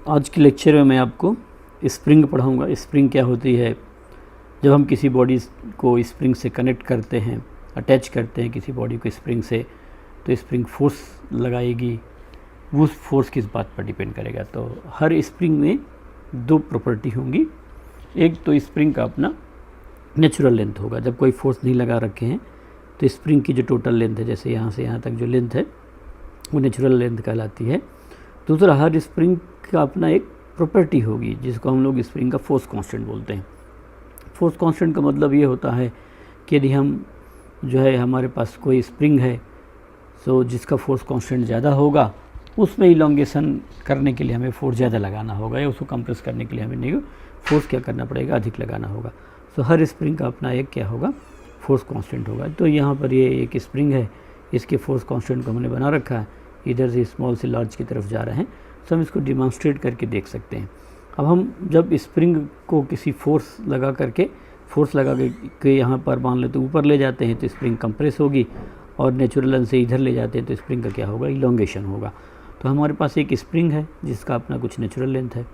आज के लेक्चर में मैं आपको स्प्रिंग पढ़ाऊंगा। स्प्रिंग क्या होती है? जब हम किसी बॉडी को स्प्रिंग से कनेक्ट करते हैं, अटैच करते हैं किसी बॉडी को स्प्रिंग से, तो स्प्रिंग फोर्स लगाएगी। वो फोर्स किस बात पर डिपेंड करेगा? तो हर स्प्रिंग में दो प्रॉपर्टी होंगी। एक तो स्प्रिंग का अपना नेचुरल लेंथ होगा, जब कोई फोर्स नहीं लगा रखे हैं तो स्प्रिंग की जो टोटल लेंथ है, जैसे यहाँ से यहाँ तक जो लेंथ है वो नेचुरल लेंथ कहलाती है। दूसरा, हर स्प्रिंग का अपना एक प्रॉपर्टी होगी जिसको हम लोग स्प्रिंग का फोर्स कांस्टेंट बोलते हैं। फोर्स कांस्टेंट का मतलब ये होता है कि यदि हम जो है हमारे पास कोई स्प्रिंग है तो जिसका फोर्स कांस्टेंट ज़्यादा होगा, उसमें इलोंगेशन करने के लिए हमें फोर्स ज़्यादा लगाना होगा, या उसको कंप्रेस करने के लिए हमें नहीं फोर्स क्या करना पड़ेगा, अधिक लगाना होगा। तो हर स्प्रिंग का अपना एक क्या होगा, फोर्स कांस्टेंट होगा। तो यहाँ पर ये एक स्प्रिंग है, इसके फोर्स कांस्टेंट को हमने बना रखा है, इधर से स्मॉल से लार्ज की तरफ जा रहे हैं। तो हम इसको डिमॉन्स्ट्रेट करके देख सकते हैं। अब हम जब स्प्रिंग को किसी फोर्स लगा के यहाँ पर मान लेते ऊपर ले जाते हैं तो स्प्रिंग कंप्रेस होगी, और नेचुरल लेंथ से इधर ले जाते हैं तो स्प्रिंग का क्या होगा, इलोंगेशन होगा। तो हमारे पास एक स्प्रिंग है जिसका अपना कुछ नेचुरल लेंथ है।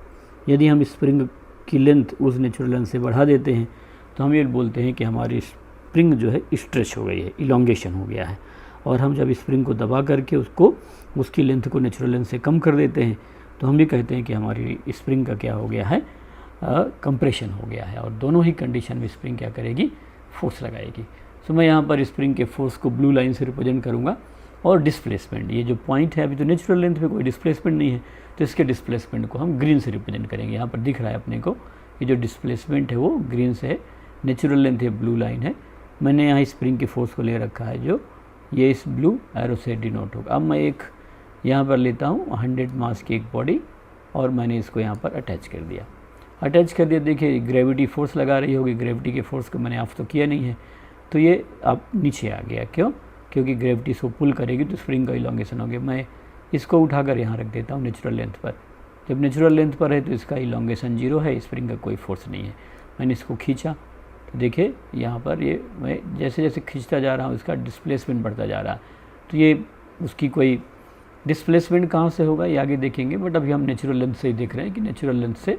यदि हम स्प्रिंग की लेंथ उस नेचुरल लेंथ से बढ़ा देते हैं तो हम ये बोलते हैं कि हमारी स्प्रिंग जो है स्ट्रेच हो गई है, इलोंगेशन हो गया है। और हम जब स्प्रिंग को दबा करके उसकी लेंथ को नेचुरल लेंथ से कम कर देते हैं तो हम भी कहते हैं कि हमारी स्प्रिंग का क्या हो गया है, कंप्रेशन हो गया है। और दोनों ही कंडीशन में स्प्रिंग क्या करेगी, फोर्स लगाएगी। तो मैं यहाँ पर स्प्रिंग के फोर्स को ब्लू लाइन से रिप्रेजेंट करूँगा, और डिस्प्लेसमेंट, ये जो पॉइंट है, अभी तो नेचुरल लेंथ पे कोई डिस्प्लेसमेंट नहीं है तो इसके डिस्प्लेसमेंट को हम ग्रीन से रिप्रेजेंट करेंगे। यहाँ पर दिख रहा है अपने को, ये जो डिस्प्लेसमेंट है वो ग्रीन से है, नेचुरल लेंथ है ब्लू लाइन है। मैंने यहाँ स्प्रिंग के फोर्स को ले रखा है जो ये इस ब्लू एरो से डिनोट होगा। अब मैं एक यहाँ पर लेता हूँ 100 मास की एक बॉडी, और मैंने इसको यहाँ पर अटैच कर दिया। देखिए ग्रेविटी फोर्स लगा रही होगी, ग्रेविटी के फोर्स को मैंने ऑफ तो किया नहीं है, तो ये अब नीचे आ गया। क्यों? क्योंकि ग्रेविटी इसको पुल करेगी तो स्प्रिंग का इलोंगेशन हो गया। मैं इसको उठाकर यहाँ रख देता हूँ नेचुरल लेंथ पर। जब नेचुरल लेंथ पर है तो इसका इलोंगेशन 0 है, स्प्रिंग का कोई फोर्स नहीं है। मैंने इसको खींचा तो देखिए यहाँ पर ये मैं जैसे जैसे खींचता जा रहा हूँ इसका डिस्प्लेसमेंट बढ़ता जा रहा है। तो ये उसकी कोई डिस्प्लेसमेंट कहाँ से होगा ये आगे देखेंगे, बट अभी हम नेचुरल लेंथ से ही देख रहे हैं कि नेचुरल लेंथ से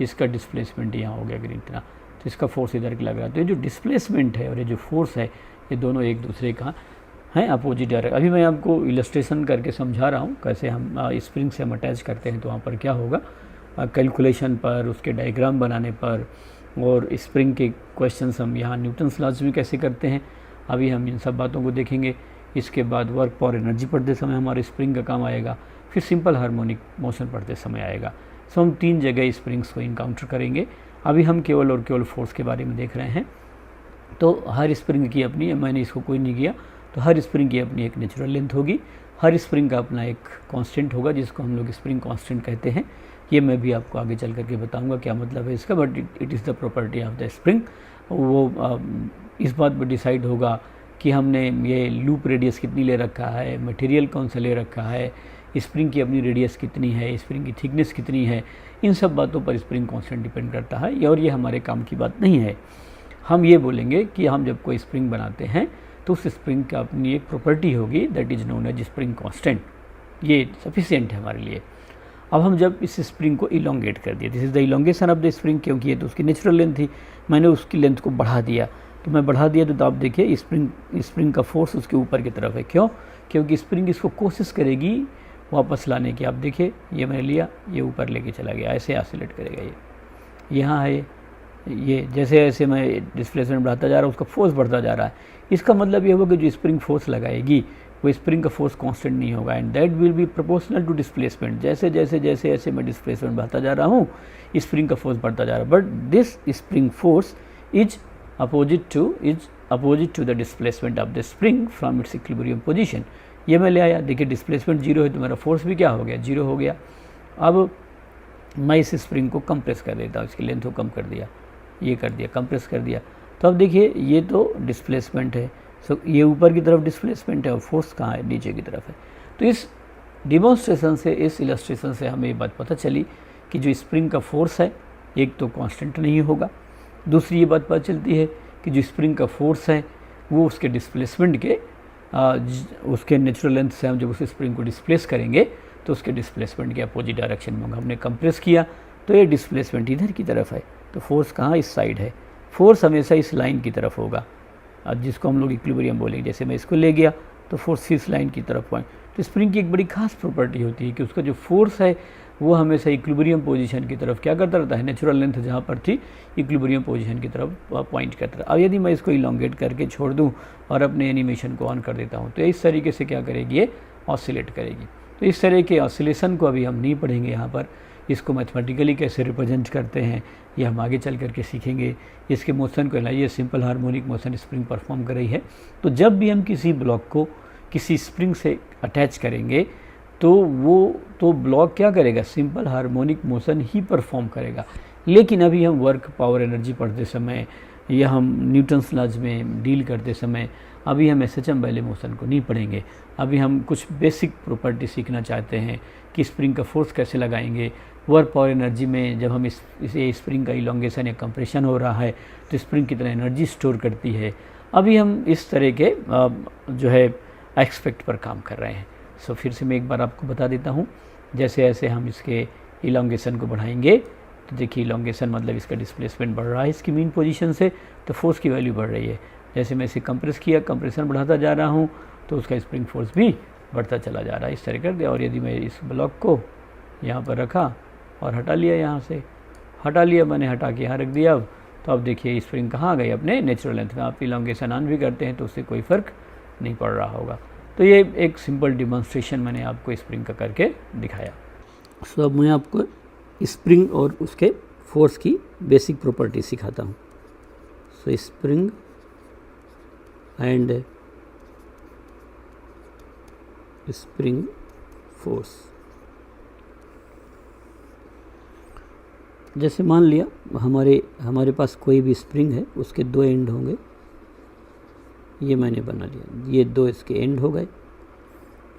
इसका डिस्प्लेसमेंट यहाँ हो गया ग्रीन इतना, तो इसका फोर्स इधर लग रहा है। तो ये जो डिस्प्लेसमेंट है और ये जो फोर्स है, ये दोनों एक दूसरे का हैं अपोजिट डायरेक्ट। अभी मैं आपको इलस्ट्रेशन करके समझा रहा हूँ कैसे हम स्प्रिंग से हम अटैच करते हैं तो वहाँ पर क्या होगा, कैलकुलेशन पर, उसके डायग्राम बनाने पर, और स्प्रिंग के क्वेश्चंस हम यहाँ न्यूटन्स लॉज में कैसे करते हैं, अभी हम इन सब बातों को देखेंगे। इसके बाद वर्क फॉर एनर्जी पढ़ते समय हमारे स्प्रिंग का काम आएगा, फिर सिंपल हार्मोनिक मोशन पढ़ते समय आएगा। सो हम 3 जगह स्प्रिंग्स को इनकाउंटर करेंगे। अभी हम केवल और केवल फोर्स के बारे में देख रहे हैं। तो हर स्प्रिंग की अपनी, मैंने इसको कोई नहीं किया, तो हर स्प्रिंग की अपनी एक नेचुरल लेंथ होगी, हर स्प्रिंग का अपना एक कांस्टेंट होगा जिसको हम लोग स्प्रिंग कांस्टेंट कहते हैं। ये मैं भी आपको आगे चल करके बताऊंगा क्या मतलब है इसका, but it is the property of the spring. वो इस बात पर डिसाइड होगा कि हमने ये लूप रेडियस कितनी ले रखा है, मटेरियल कौन सा ले रखा है, स्प्रिंग की अपनी रेडियस कितनी है, स्प्रिंग की थिकनेस कितनी है, इन सब बातों पर स्प्रिंग कांस्टेंट डिपेंड करता है। और ये हमारे काम की बात नहीं है। हम ये बोलेंगे कि हम जब कोई स्प्रिंग बनाते हैं तो उस स्प्रिंग का अपनी एक प्रॉपर्टी होगी, that is known as spring constant. ये सफिशिएंट है हमारे लिए। अब हम जब इस स्प्रिंग को इलोंगेट कर दिया, this is the elongation of the spring, क्योंकि ये तो उसकी नेचुरल लेंथ थी, मैंने उसकी लेंथ को बढ़ा दिया। तो मैं बढ़ा दिया तो आप देखिए स्प्रिंग का फोर्स उसके ऊपर की तरफ है। क्यों? क्योंकि स्प्रिंग इसको कोशिश करेगी वापस लाने की। आप देखिए ये मैंने लिया, ये ऊपर लेके चला गया, ऐसे ऑसिलेट करेगा। ये यहाँ है, ये जैसे जैसे मैं डिस्प्लेसमेंट बढ़ाता जा रहा हूँ उसका फोर्स बढ़ता जा रहा है। इसका मतलब ये होगा कि जो स्प्रिंग फोर्स लगाएगी वो स्प्रिंग का फोर्स कांस्टेंट नहीं होगा, and that will be proportional to displacement. जैसे जैसे जैसे ऐसे मैं डिस्प्लेसमेंट बढ़ाता जा रहा हूँ स्प्रिंग का फोर्स बढ़ता जा रहा है, but this spring force is opposite to the displacement of the spring from its equilibrium position. ये मैं ले आया, देखिए डिस्प्लेसमेंट 0 है तो मेरा फोर्स भी क्या हो गया, 0 हो गया। अब मैं इस स्प्रिंग को कंप्रेस कर देता हूँ, इसकी लेंथ को कम कर दिया, ये कर दिया, कंप्रेस कर दिया। तो अब देखिए ये तो डिस्प्लेसमेंट है, सो ये ऊपर की तरफ डिस्प्लेसमेंट है और फोर्स कहाँ है, नीचे की तरफ है। तो इस डिमॉन्स्ट्रेशन से, इस इलस्ट्रेशन से हमें ये बात पता चली कि जो स्प्रिंग का फोर्स है एक तो कांस्टेंट नहीं होगा, दूसरी ये बात पता चलती है कि जो स्प्रिंग का फोर्स है वो उसके डिस्प्लेसमेंट के उसके नेचुरल लेंथ से हम जब उस स्प्रिंग को डिस्प्लेस करेंगे तो उसके डिस्प्लेसमेंट के अपोजिट डायरेक्शन में होगा। हमने कंप्रेस किया तो ये डिस्प्लेसमेंट इधर की तरफ है, तो फोर्स कहाँ, इस साइड है। फोर्स हमेशा इस लाइन की तरफ होगा, जिसको हम लोग इक्विलिब्रियम बोलेंगे। जैसे मैं इसको ले गया तो फोर्स इस लाइन की तरफ पॉइंट। तो स्प्रिंग की एक बड़ी खास प्रॉपर्टी होती है कि उसका जो फोर्स है वो हमेशा इक्विलिब्रियम पोजीशन की तरफ क्या करता रहता है, नेचुरल लेंथ जहाँ पर थी इक्विलिब्रियम पोजीशन की तरफ पॉइंट करता रहा। अब यदि मैं इसको इलोंगेट करके छोड़ दूँ और अपने एनिमेशन को ऑन कर देता हूँ तो इस तरीके से क्या करेगी, ये ऑसिलेट करेगी। तो इस तरह के ऑसिलेशन को अभी हम नहीं पढ़ेंगे यहाँ पर, इसको मैथमेटिकली कैसे रिप्रेजेंट करते हैं ये हम आगे चल करके सीखेंगे। इसके मोशन को ये simple harmonic motion spring perform कर रही है। तो जब भी हम किसी ब्लॉक को किसी स्प्रिंग से अटैच करेंगे तो ब्लॉक क्या करेगा, सिंपल हार्मोनिक मोशन ही परफॉर्म करेगा। लेकिन अभी हम वर्क पावर एनर्जी पढ़ते समय या हम न्यूटन्स लॉज में डील करते समय अभी हम एसएचएम वैल्यू मोशन को नहीं पढ़ेंगे। अभी हम कुछ बेसिक प्रॉपर्टी सीखना चाहते हैं कि स्प्रिंग का फोर्स कैसे लगाएंगे। वर्क पावर एनर्जी में जब हम इसे स्प्रिंग का इलोंगेशन या कंप्रेशन हो रहा है तो स्प्रिंग कितना एनर्जी स्टोर करती है। अभी हम इस तरह के जो है एक्सपेक्ट पर काम कर रहे हैं। सो फिर से मैं एक बार आपको बता देता हूँ, जैसे ऐसे हम इसके इलोंगेशन को बढ़ाएंगे तो देखिए इलोंगेशन मतलब इसका डिस्प्लेसमेंट बढ़ रहा है इसकी मीन पोजीशन से, तो फोर्स की वैल्यू बढ़ रही है। जैसे मैं इसे कंप्रेस किया, कंप्रेशन बढ़ाता जा रहा हूँ तो उसका स्प्रिंग फोर्स भी बढ़ता चला जा रहा है। इस तरह कर दिया। और यदि मैं इस ब्लॉक को यहाँ पर रखा और हटा लिया, यहाँ से हटा लिया मैंने, हटा के यहाँ रख दिया, तो अब देखिए स्प्रिंग कहाँ आ गई, अपने नेचुरल लेंथ में। आप इलोंगेशन ऑन भी करते हैं तो उससे कोई फ़र्क नहीं पड़ रहा होगा। तो ये एक सिंपल डिमॉन्स्ट्रेशन मैंने आपको स्प्रिंग का करके दिखाया। सो अब मैं आपको स्प्रिंग और उसके फोर्स की बेसिक प्रॉपर्टी सिखाता हूँ। सो स्प्रिंग एंड स्प्रिंग फोर्स। जैसे मान लिया हमारे पास कोई भी स्प्रिंग है, उसके दो एंड होंगे, ये मैंने बना लिया, ये दो इसके एंड हो गए।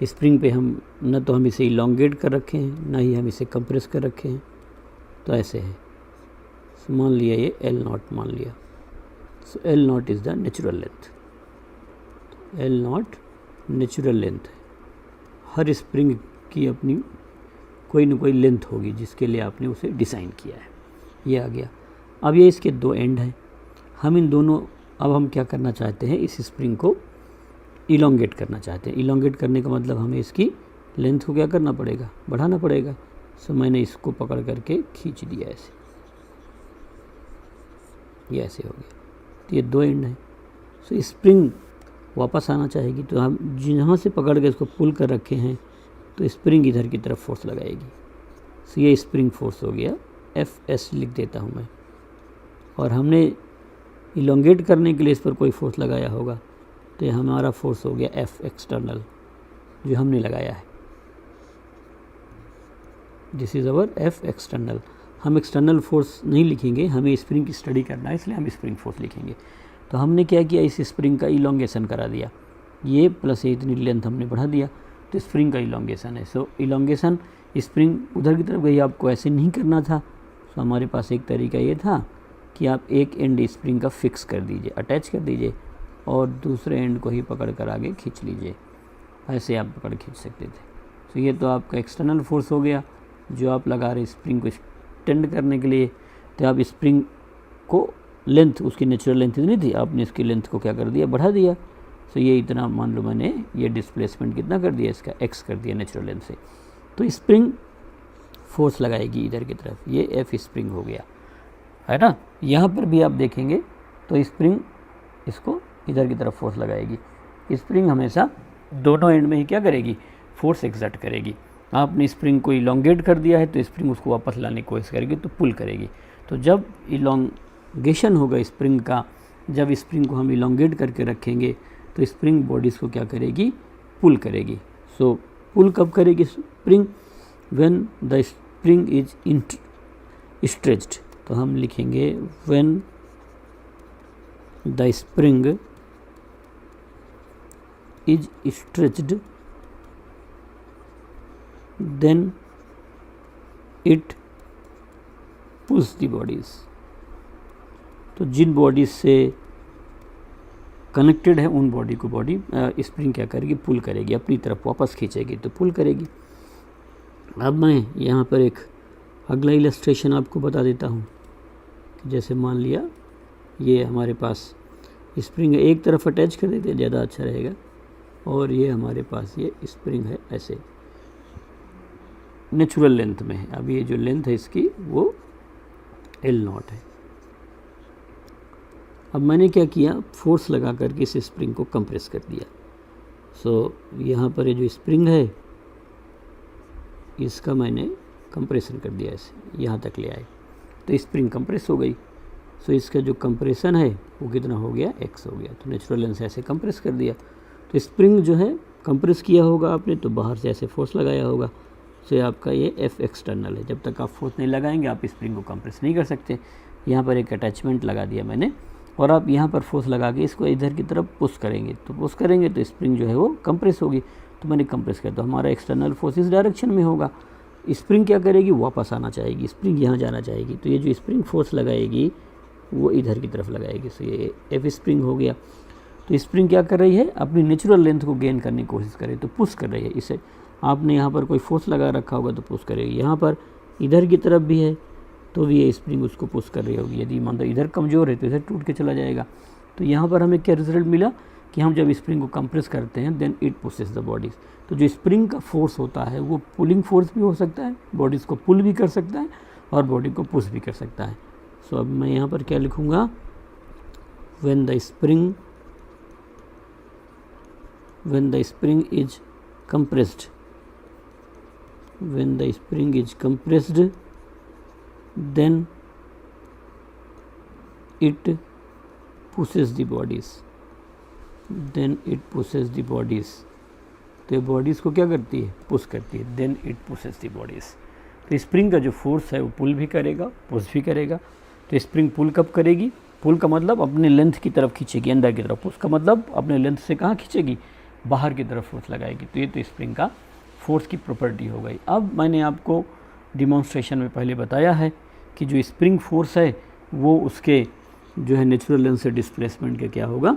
स्प्रिंग पे हम न तो हम इसे इलोंगेट कर रखे हैं, ना ही हम इसे कंप्रेस कर रखे हैं, तो ऐसे है। सो मान लिया ये L0 मान लिया। सो L0 is the natural length. L0 natural length है। हर स्प्रिंग की अपनी कोई न कोई लेंथ होगी जिसके लिए आपने उसे डिज़ाइन किया है। ये आ गया। अब ये इसके दो एंड हैं। हम इन दोनों, अब हम क्या करना चाहते हैं, इस स्प्रिंग को इलोंगेट करना चाहते हैं। इलोंगेट करने का मतलब हमें इसकी लेंथ को क्या करना पड़ेगा, बढ़ाना पड़ेगा। सो मैंने इसको पकड़ करके खींच दिया ऐसे, ये ऐसे हो गया। तो ये दो एंड हैं। सो स्प्रिंग वापस आना चाहेगी तो हम जहाँ से पकड़ के इसको पुल कर रखे हैं तो स्प्रिंग इधर की तरफ फोर्स लगाएगी। सो ये स्प्रिंग फोर्स हो गया, Fs लिख देता हूँ मैं। और हमने इलोंगेट करने के लिए इस पर कोई फोर्स लगाया होगा तो ये हमारा फोर्स हो गया F एक्सटर्नल, जो हमने लगाया है। This is our F external. हम एक्सटर्नल फोर्स नहीं लिखेंगे, हमें स्प्रिंग की स्टडी करना है, इसलिए हम स्प्रिंग फोर्स लिखेंगे। तो हमने क्या किया, इस स्प्रिंग का इलोंगेशन करा दिया, ये प्लस ये इतनी लेंथ हमने बढ़ा दिया, तो स्प्रिंग का इलोंगेशन है। सो इलोंगेशन, स्प्रिंग उधर की तरफ गई, आपको ऐसे नहीं करना था। सो हमारे पास एक तरीका ये था कि आप एक एंड स्प्रिंग का फिक्स कर दीजिए, अटैच कर दीजिए, और दूसरे एंड को ही पकड़ कर आगे खींच लीजिए। ऐसे आप पकड़ खींच सकते थे। तो ये तो आपका एक्सटर्नल फोर्स हो गया जो आप लगा रहे स्प्रिंग को एक्सटेंड करने के लिए। तो आप स्प्रिंग को लेंथ, उसकी नेचुरल लेंथ इतनी थी, आपने इसकी लेंथ को क्या कर दिया, बढ़ा दिया। तो ये इतना, मान लो मैंने ये डिस्प्लेसमेंट कितना कर दिया, इसका x कर दिया नेचुरल लेंथ से। तो स्प्रिंग फोर्स लगाएगी इधर की तरफ, ये F स्प्रिंग हो गया, है ना। यहाँ पर भी आप देखेंगे तो स्प्रिंग इसको इधर की तरफ फोर्स लगाएगी। स्प्रिंग हमेशा दोनों एंड में ही क्या करेगी, फोर्स एक्सर्ट करेगी। आपने स्प्रिंग को इलोंगेट कर दिया है तो स्प्रिंग उसको वापस लाने की कोशिश करेगी, तो पुल करेगी। तो जब इलोंगेशन होगा स्प्रिंग का, जब स्प्रिंग को हम इलोंगेट करके रखेंगे तो स्प्रिंग बॉडीज़ को क्या करेगी, पुल करेगी। सो पुल कब करेगी spring, when the spring is stretched. तो हम लिखेंगे when the spring is stretched then it pulls the bodies. तो जिन बॉडीज से कनेक्टेड है उन बॉडी को स्प्रिंग क्या करेगी, पुल करेगी, अपनी तरफ वापस खींचेगी, तो पुल करेगी। अब मैं यहाँ पर एक अगला इलस्ट्रेशन आपको बता देता हूँ कि जैसे मान लिया ये हमारे पास स्प्रिंग एक तरफ अटैच कर देते हैं, ज़्यादा अच्छा रहेगा, और ये हमारे पास ये स्प्रिंग है ऐसे नेचुरल लेंथ में है। अब ये जो लेंथ है इसकी वो L0 है। अब मैंने क्या किया, फोर्स लगा करके इस स्प्रिंग को कंप्रेस कर दिया। सो यहाँ पर ये जो स्प्रिंग है इसका मैंने कंप्रेशन कर दिया, ऐसे यहाँ तक ले आए तो स्प्रिंग कंप्रेस हो गई। सो इसका जो कंप्रेशन है वो कितना हो गया, x हो गया। तो नेचुरल लेंथ से ऐसे कंप्रेस कर दिया। तो स्प्रिंग जो है कंप्रेस किया होगा आपने, तो बाहर से ऐसे फोर्स लगाया होगा। सो आपका ये F एक्सटर्नल है। जब तक आप फोर्स नहीं लगाएंगे आप स्प्रिंग को कंप्रेस नहीं कर सकते। यहाँ पर एक अटैचमेंट लगा दिया मैंने, और आप यहाँ पर फोर्स लगा के इसको इधर की तरफ पुश करेंगे, तो पुश करेंगे तो स्प्रिंग जो है वो कंप्रेस होगी। तो मैंने कंप्रेस किया तो हमारा एक्सटर्नल फोर्स इस डायरेक्शन में होगा। स्प्रिंग क्या करेगी, वापस आना चाहेगी, स्प्रिंग यहाँ जाना चाहेगी। तो ये जो स्प्रिंग फोर्स लगाएगी वो इधर की तरफ लगाएगी। सो ये F स्प्रिंग हो गया। तो स्प्रिंग क्या कर रही है, अपनी नेचुरल लेंथ को गेन करने की कोशिश करे, तो पुश कर रही है। इसे आपने यहाँ पर कोई फोर्स लगा रखा होगा तो पुश करेगी। यहाँ पर इधर की तरफ भी है तो भी ये स्प्रिंग उसको पुश कर रही होगी। यदि मान लो इधर कमज़ोर है तो इधर टूट के चला जाएगा। तो यहाँ पर हमें क्या रिजल्ट मिला कि हम जब स्प्रिंग को कंप्रेस करते हैं then it pushes the bodies. तो जो स्प्रिंग का फोर्स होता है वो पुलिंग फोर्स भी हो सकता है, बॉडीज़ को पुल भी कर सकता है और बॉडी को पुश भी कर सकता है। सो अब मैं यहाँ पर क्या लिखूँगा, when the spring is compressed, then it pushes the bodies, तो ये बॉडीज़ को क्या करती है, पुश करती है। Then it pushes the bodies. तो स्प्रिंग का जो फोर्स है वो पुल भी करेगा, पुश भी करेगा। तो स्प्रिंग पुल कब करेगी, पुल का मतलब अपने लेंथ की तरफ खींचेगी, अंदर की तरफ। पुश का मतलब अपने लेंथ से कहाँ खींचेगी, बाहर की तरफ फोर्स लगाएगी। तो ये तो स्प्रिंग का फोर्स की प्रॉपर्टी हो गई। अब मैंने आपको डिमॉन्स्ट्रेशन में पहले बताया है कि जो स्प्रिंग फोर्स है वो उसके जो है नेचुरल लेंथ से डिस्प्लेसमेंट के क्या होगा,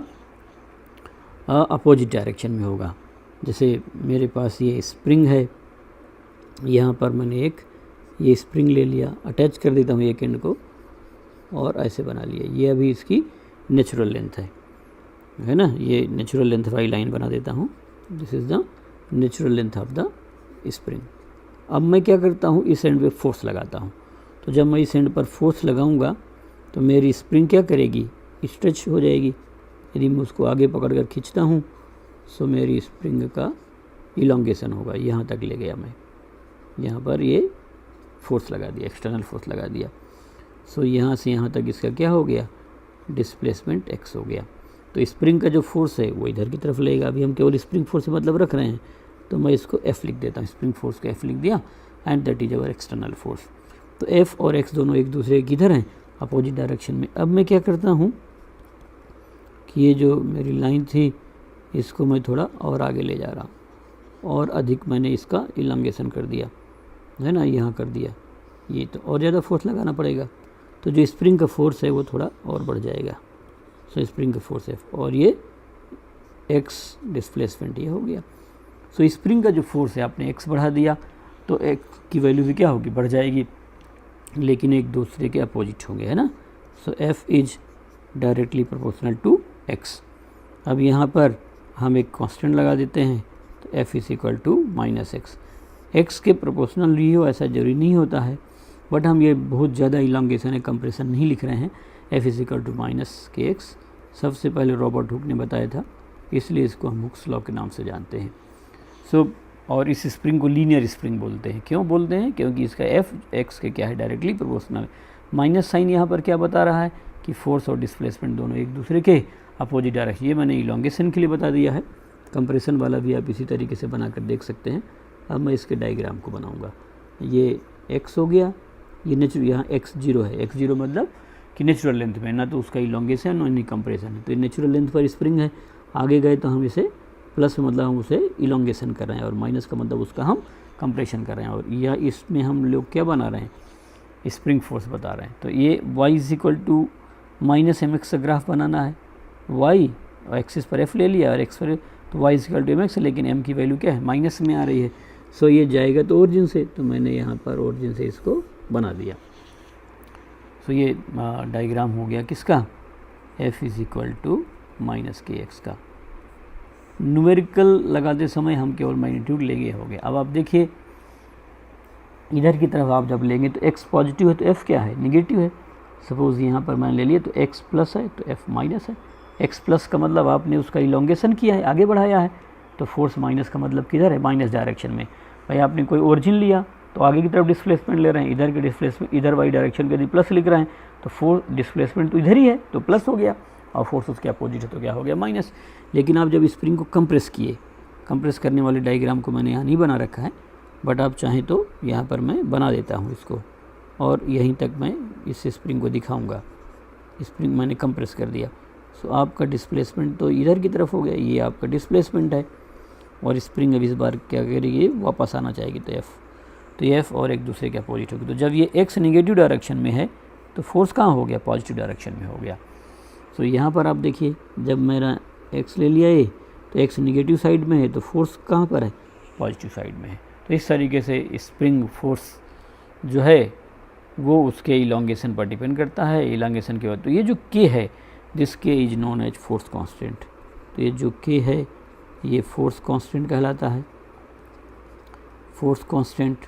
अपोजिट डायरेक्शन में होगा। जैसे मेरे पास ये स्प्रिंग है, यहाँ पर मैंने एक ये स्प्रिंग ले लिया, अटैच कर देता हूँ एक एंड को और ऐसे बना लिया। ये अभी इसकी नेचुरल लेंथ है ना, ये नेचुरल लेंथ वाली लाइन बना देता हूँ। This is the natural length of the spring. अब मैं क्या करता हूँ, इस एंड पे फोर्स लगाता हूँ। तो जब मैं इस एंड पर फोर्स लगाऊंगा तो मेरी स्प्रिंग क्या करेगी, स्ट्रेच हो जाएगी। यदि मैं उसको आगे पकड़ कर खींचता हूँ सो मेरी स्प्रिंग का इलोंगेशन होगा। यहाँ तक ले गया मैं, यहाँ पर ये फोर्स लगा दिया, एक्सटर्नल फोर्स लगा दिया। सो यहाँ से यहाँ तक इसका क्या हो गया, डिस्प्लेसमेंट x हो गया। तो स्प्रिंग का जो फोर्स है वो इधर की तरफ लेगा। अभी हम केवल स्प्रिंग फोर्स से मतलब रख रहे हैं, तो मैं इसको F लिख देता हूँ। स्प्रिंग फोर्स को F लिख दिया and that is our external force. तो F और x दोनों एक दूसरे किधर हैं, अपोजिट डायरेक्शन में। अब मैं क्या करता हूँ कि ये जो मेरी लाइन थी इसको मैं थोड़ा और आगे ले जा रहा हूँ, और अधिक मैंने इसका इलांगेशन कर दिया है ना, यहाँ कर दिया। ये तो और ज़्यादा फोर्स लगाना पड़ेगा, तो जो स्प्रिंग का फोर्स है वो थोड़ा और बढ़ जाएगा। सो स्प्रिंग का फोर्स F और ये x डिस्प्लेसमेंट ये हो गया। सो स्प्रिंग का जो फोर्स है आपने x बढ़ा दिया तो x की वैल्यू भी क्या होगी, बढ़ जाएगी, लेकिन एक दूसरे के अपोजिट होंगे, है ना। So F is directly proportional to x। अब यहाँ पर हम एक कांस्टेंट लगा देते हैं, तो F is equal to minus X. x के प्रोपोर्शनल भी हो ऐसा जरूरी नहीं होता है, बट हम ये बहुत ज़्यादा इलांगेशन है कंप्रेशन नहीं लिख रहे हैं। F is equal to minus K X सबसे पहले रॉबर्ट हुक ने बताया था, इसलिए इसको हम हुक्स लॉ के नाम से जानते हैं। सो और इस स्प्रिंग को लीनियर स्प्रिंग बोलते हैं। क्यों बोलते हैं, क्योंकि इसका F x के क्या है, डायरेक्टली प्रोपोर्शनल। माइनस साइन यहाँ पर क्या बता रहा है कि फोर्स और डिस्प्लेसमेंट दोनों एक दूसरे के अपोजिट डायरेक्शन। ये मैंने इलांगेशन के लिए बता दिया है, कंप्रेशन वाला भी आप इसी तरीके से बना कर देख सकते हैं। अब मैं इसके डायग्राम को बनाऊँगा। ये x हो गया, ये नेचुरल, यहाँ x0 है। x0 मतलब कि नेचुरल लेंथ में, ना तो उसका इलांगेशन और नहीं कंप्रेशन है। तो ये नेचुरल लेंथ पर स्प्रिंग है, आगे गए तो हम इसे प्लस मतलब हम उसे इलांगेशन कर रहे हैं, और माइनस का मतलब उसका हम कंप्रेशन कर रहे हैं। और यह इसमें हम लोग क्या बना रहे हैं, स्प्रिंग फोर्स बता रहे हैं। तो ये y is equal to minus M X का ग्राफ बनाना है। y और एक्सिस पर F ले लिया और x पर, तो y is equal to M X, लेकिन m की वैल्यू क्या है, माइनस में आ रही है। सो ये जाएगा तो ओरिजिन से, तो मैंने यहाँ पर ओरिजिन से इसको बना दिया। सो ये डायग्राम हो गया किसका, F is equal to minus K X का। न्यूमेरिकल लगाते समय हम केवल मैग्नीट्यूड लेंगे, हो गया। अब आप देखिए इधर की तरफ आप जब लेंगे तो x पॉजिटिव है तो f क्या है, निगेटिव है। सपोज़ यहाँ पर मैंने ले लिया तो x प्लस है तो f माइनस है। x प्लस का मतलब आपने उसका इलोंगेशन किया है, आगे बढ़ाया है, तो फोर्स माइनस का मतलब किधर है, माइनस डायरेक्शन में। भाई आपने कोई ओरिजिन लिया तो आगे की तरफ डिस्प्लेसमेंट ले रहे हैं, इधर के डिस्प्लेसमेंट इधर वाई डायरेक्शन के यदि प्लस लिख रहे हैं तो फोर्स डिस्प्लेसमेंट तो इधर ही है तो प्लस हो गया, और फोर्स उसके अपोजिट है तो क्या हो गया, माइनस। लेकिन आप जब स्प्रिंग को कंप्रेस किए, कंप्रेस करने वाले डायग्राम को मैंने यहाँ नहीं बना रखा है, बट आप चाहें तो यहाँ पर मैं बना देता हूँ इसको, और यहीं तक मैं इस स्प्रिंग को दिखाऊंगा। स्प्रिंग मैंने कंप्रेस कर दिया, सो आपका डिस्प्लेसमेंट तो इधर की तरफ हो गया, ये आपका डिस्प्लेसमेंट है, और स्प्रिंग अब इस बार क्या करेगी, वापस आना चाहेगी, तो एफ और एक दूसरे के अपोजिट होगी। तो जब ये एक्स निगेटिव डायरेक्शन में है तो फोर्स कहाँ हो गया, पॉजिटिव डायरेक्शन में हो गया। सो यहाँ पर आप देखिए जब मेरा एक्स ले लिया ये, तो एक्स निगेटिव साइड में है तो फोर्स कहाँ पर है, पॉजिटिव साइड में है। तो इस तरीके से स्प्रिंग फोर्स जो है वो उसके इलोंगेशन पर डिपेंड करता है। इलोंगेशन के बाद तो ये जो के है, this K is known as force constant. तो ये जो के है ये फोर्स कांस्टेंट कहलाता है, फोर्स कांस्टेंट,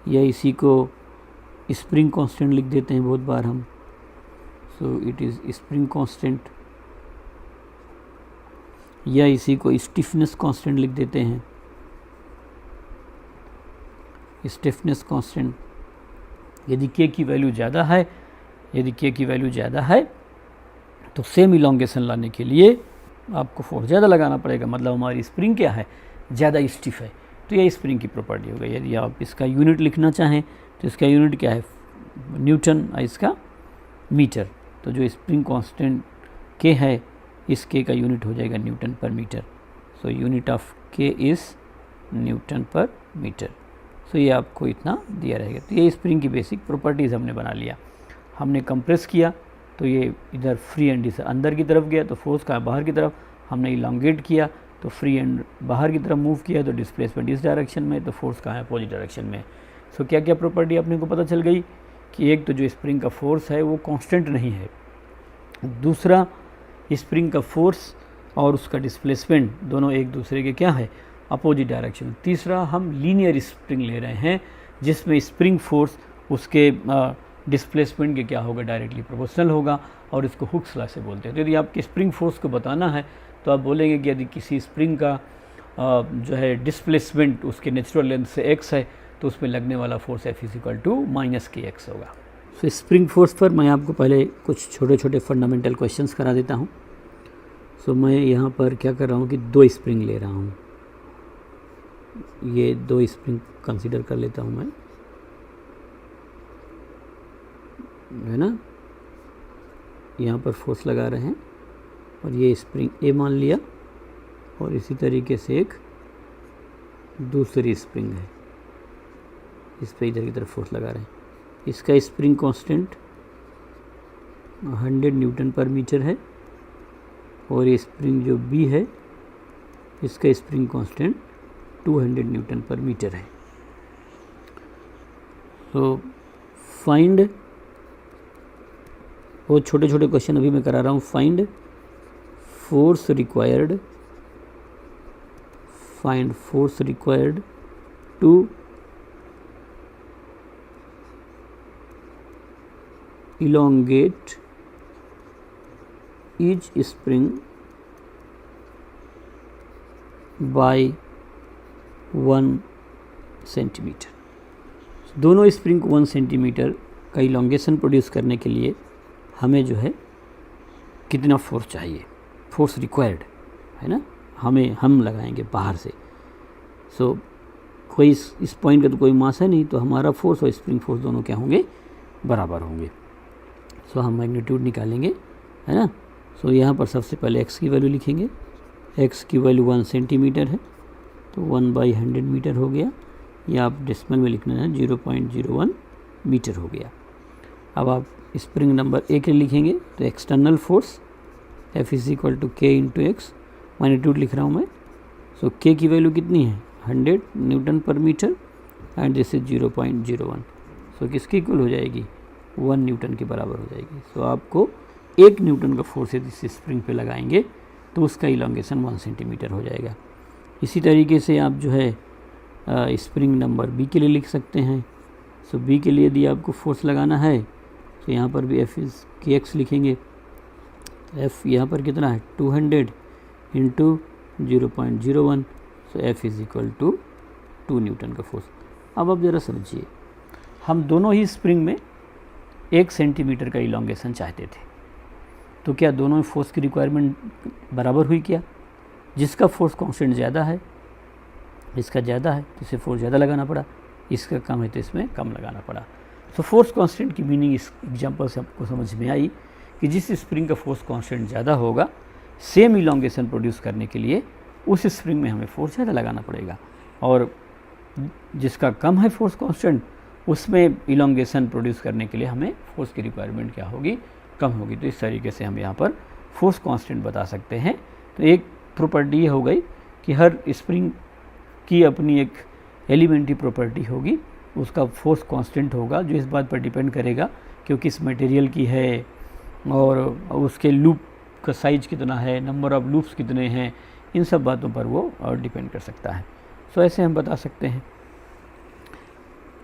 या इसी को स्प्रिंग कांस्टेंट लिख देते हैं बहुत बार हम। सो इट इज़ स्प्रिंग कांस्टेंट, या इसी को स्टिफनेस कांस्टेंट लिख देते हैं, स्टिफनेस कांस्टेंट। यदि के की वैल्यू ज़्यादा है, यदि के की वैल्यू ज़्यादा है तो सेम इलोंगेशन लाने के लिए आपको फोर्स ज़्यादा लगाना पड़ेगा, मतलब हमारी स्प्रिंग क्या है, ज़्यादा स्टिफ है। तो यह स्प्रिंग की प्रॉपर्टी हो गई। यदि आप इसका यूनिट लिखना चाहें तो इसका यूनिट क्या है, न्यूटन, इसका मीटर। तो जो स्प्रिंग कांस्टेंट के है, इस के का यूनिट हो जाएगा न्यूटन पर मीटर। सो यूनिट ऑफ के इज़ न्यूटन पर मीटर। सो ये आपको इतना दिया रहेगा। तो ये स्प्रिंग की बेसिक प्रॉपर्टीज़ हमने बना लिया। हमने कंप्रेस किया तो ये इधर फ्री एंड से अंदर की तरफ गया तो फोर्स का बाहर की तरफ, हमने इलांगेट किया तो फ्री एंड बाहर की तरफ मूव किया तो डिस्प्लेसमेंट इस डायरेक्शन में, तो फोर्स कहाँ है, अपोजिट डायरेक्शन में। सो क्या क्या प्रॉपर्टी अपने को पता चल गई कि एक तो जो स्प्रिंग का फोर्स है वो कांस्टेंट नहीं है, दूसरा स्प्रिंग का फोर्स और उसका डिस्प्लेसमेंट दोनों एक दूसरे के क्या है, अपोजिट डायरेक्शन। तीसरा हम लीनियर स्प्रिंग ले रहे हैं जिसमें स्प्रिंग फोर्स उसके डिस्प्लेसमेंट के क्या होगा, डायरेक्टली प्रोपोर्शनल होगा, और इसको हुक्स लॉ से बोलते हैं। तो यदि आपके स्प्रिंग फोर्स को बताना है तो आप बोलेंगे कि यदि किसी स्प्रिंग का जो है डिस्प्लेसमेंट उसके नेचुरल लेंथ से x है तो उसमें लगने वाला force F is equal to minus K X होगा। सो स्प्रिंग फोर्स पर मैं आपको पहले कुछ छोटे छोटे फंडामेंटल क्वेश्चंस करा देता हूँ। सो मैं यहाँ पर क्या कर रहा हूँ कि दो स्प्रिंग ले रहा हूँ, ये दो स्प्रिंग कंसीडर कर लेता हूँ मैं, है ना। यहाँ पर फोर्स लगा रहे हैं और ये स्प्रिंग ए मान लिया, और इसी तरीके से एक दूसरी स्प्रिंग है, इस पे इधर की तरफ फोर्स लगा रहे हैं। इसका स्प्रिंग कांस्टेंट 100 न्यूटन पर मीटर है, और ये स्प्रिंग जो बी है इसका स्प्रिंग कांस्टेंट 200 न्यूटन पर मीटर है। तो फाइंड, बहुत छोटे छोटे क्वेश्चन अभी मैं करा रहा हूँ। Find force required, find force required to elongate each spring by 1 centimetre. दोनों स्प्रिंग को 1 सेंटीमीटर का इलोंगेशन प्रोड्यूस करने के लिए हमें जो है कितना फोर्स चाहिए, फोर्स रिक्वायर्ड है ना, हम लगाएंगे बाहर से। सो कोई इस पॉइंट का तो कोई मास है नहीं, तो हमारा फोर्स और स्प्रिंग फोर्स दोनों क्या होंगे, बराबर होंगे। सो हम मैग्नीट्यूड निकालेंगे, है ना। सो यहाँ पर सबसे पहले x की वैल्यू लिखेंगे, x की वैल्यू 1 सेंटीमीटर है तो 1/100 मीटर हो गया, या आप डेसिमल में लिखना है 0.01 मीटर हो गया। अब आप स्प्रिंग नंबर ए के लिखेंगे तो external force F is equal to K into X, magnitude लिख रहा हूँ मैं। सो के की वैल्यू कितनी है, 100 न्यूटन पर मीटर एंड दिस इज 0.01। सो किसकी इक्वल हो जाएगी, 1 न्यूटन के बराबर हो जाएगी। सो आपको 1 न्यूटन का फोर्स यदि इस स्प्रिंग पे लगाएंगे तो उसका इलॉन्गेशन 1 सेंटीमीटर हो जाएगा। इसी तरीके से आप जो है स्प्रिंग नंबर बी के लिए लिख सकते हैं। सो बी के लिए यदि आपको फोर्स लगाना है तो यहाँ पर भी एफ इज़ के एक्स लिखेंगे। एफ यहाँ पर कितना है 200 into 0.01। So F is equal to 2 newton का फोर्स। अब आप ज़रा समझिए, हम दोनों ही स्प्रिंग में 1 सेंटीमीटर का इलॉन्गेशन चाहते थे, तो क्या दोनों में फोर्स की रिक्वायरमेंट बराबर हुई क्या? जिसका फोर्स कांस्टेंट ज़्यादा है, इसका ज़्यादा है तो इसे फोर्स ज़्यादा लगाना पड़ा, इसका कम है तो इसमें कम लगाना पड़ा। सो फोर्स कांस्टेंट की मीनिंग इस एग्जांपल से आपको समझ में आई कि जिस स्प्रिंग का फोर्स कांस्टेंट ज़्यादा होगा, सेम इलॉन्गेशन प्रोड्यूस करने के लिए उस स्प्रिंग में हमें फोर्स ज़्यादा लगाना पड़ेगा, और जिसका कम है फोर्स कांस्टेंट, उसमें इलॉन्गेशन प्रोड्यूस करने के लिए हमें फोर्स की रिक्वायरमेंट क्या होगी, कम होगी। तो इस तरीके से हम यहाँ पर फोर्स कांस्टेंट बता सकते हैं। तो एक प्रॉपर्टी ये हो गई कि हर स्प्रिंग की अपनी एक एलिमेंट्री प्रॉपर्टी होगी, उसका फोर्स कांस्टेंट होगा, जो इस बात पर डिपेंड करेगा कि वो किस मटेरियल की है और उसके लूप का साइज कितना है, नंबर ऑफ लूप्स कितने हैं, इन सब बातों पर वो डिपेंड कर सकता है। सो ऐसे हम बता सकते हैं।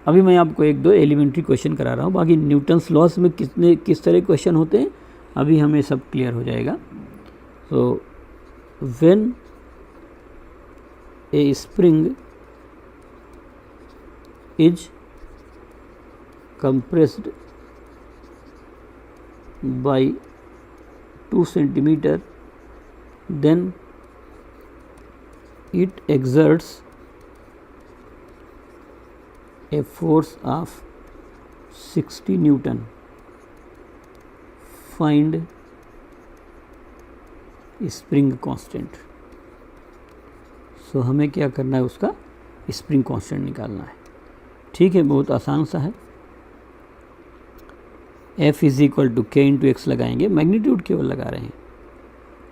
अभी मैं आपको 1-2 एलिमेंट्री क्वेश्चन करा रहा हूँ, बाकी न्यूटन्स लॉस में किस तरह क्वेश्चन होते हैं अभी हमें सब क्लियर हो जाएगा। So when A spring is compressed by 2 centimeter, then it exerts a force of 60 Newton. Find spring constant. सो हमें क्या करना है, उसका स्प्रिंग कांस्टेंट निकालना है। ठीक है, बहुत आसान सा है। F is equal to K into x लगाएंगे, मैग्नीट्यूड केवल लगा रहे हैं,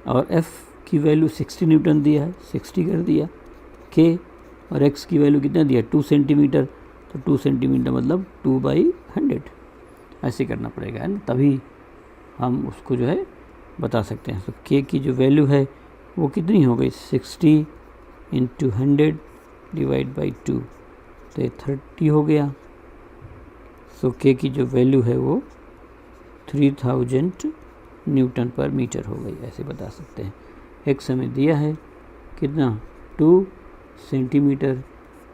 और F की वैल्यू 60 न्यूटन दिया है, 60 कर दिया। K और X की वैल्यू कितना दिया, 2 सेंटीमीटर, तो 2 सेंटीमीटर मतलब 2/100 ऐसे करना पड़ेगा, है ना, तभी हम उसको जो है बता सकते हैं। तो K की जो वैल्यू है वो कितनी हो गई, 60 इंटू 100 डिवाइड बाई 2, तो ये 30 हो गया। सो K की जो वैल्यू है वो 3000 न्यूटन पर मीटर हो गई, ऐसे बता सकते हैं। X हमें दिया है कितना, 2 centimetre,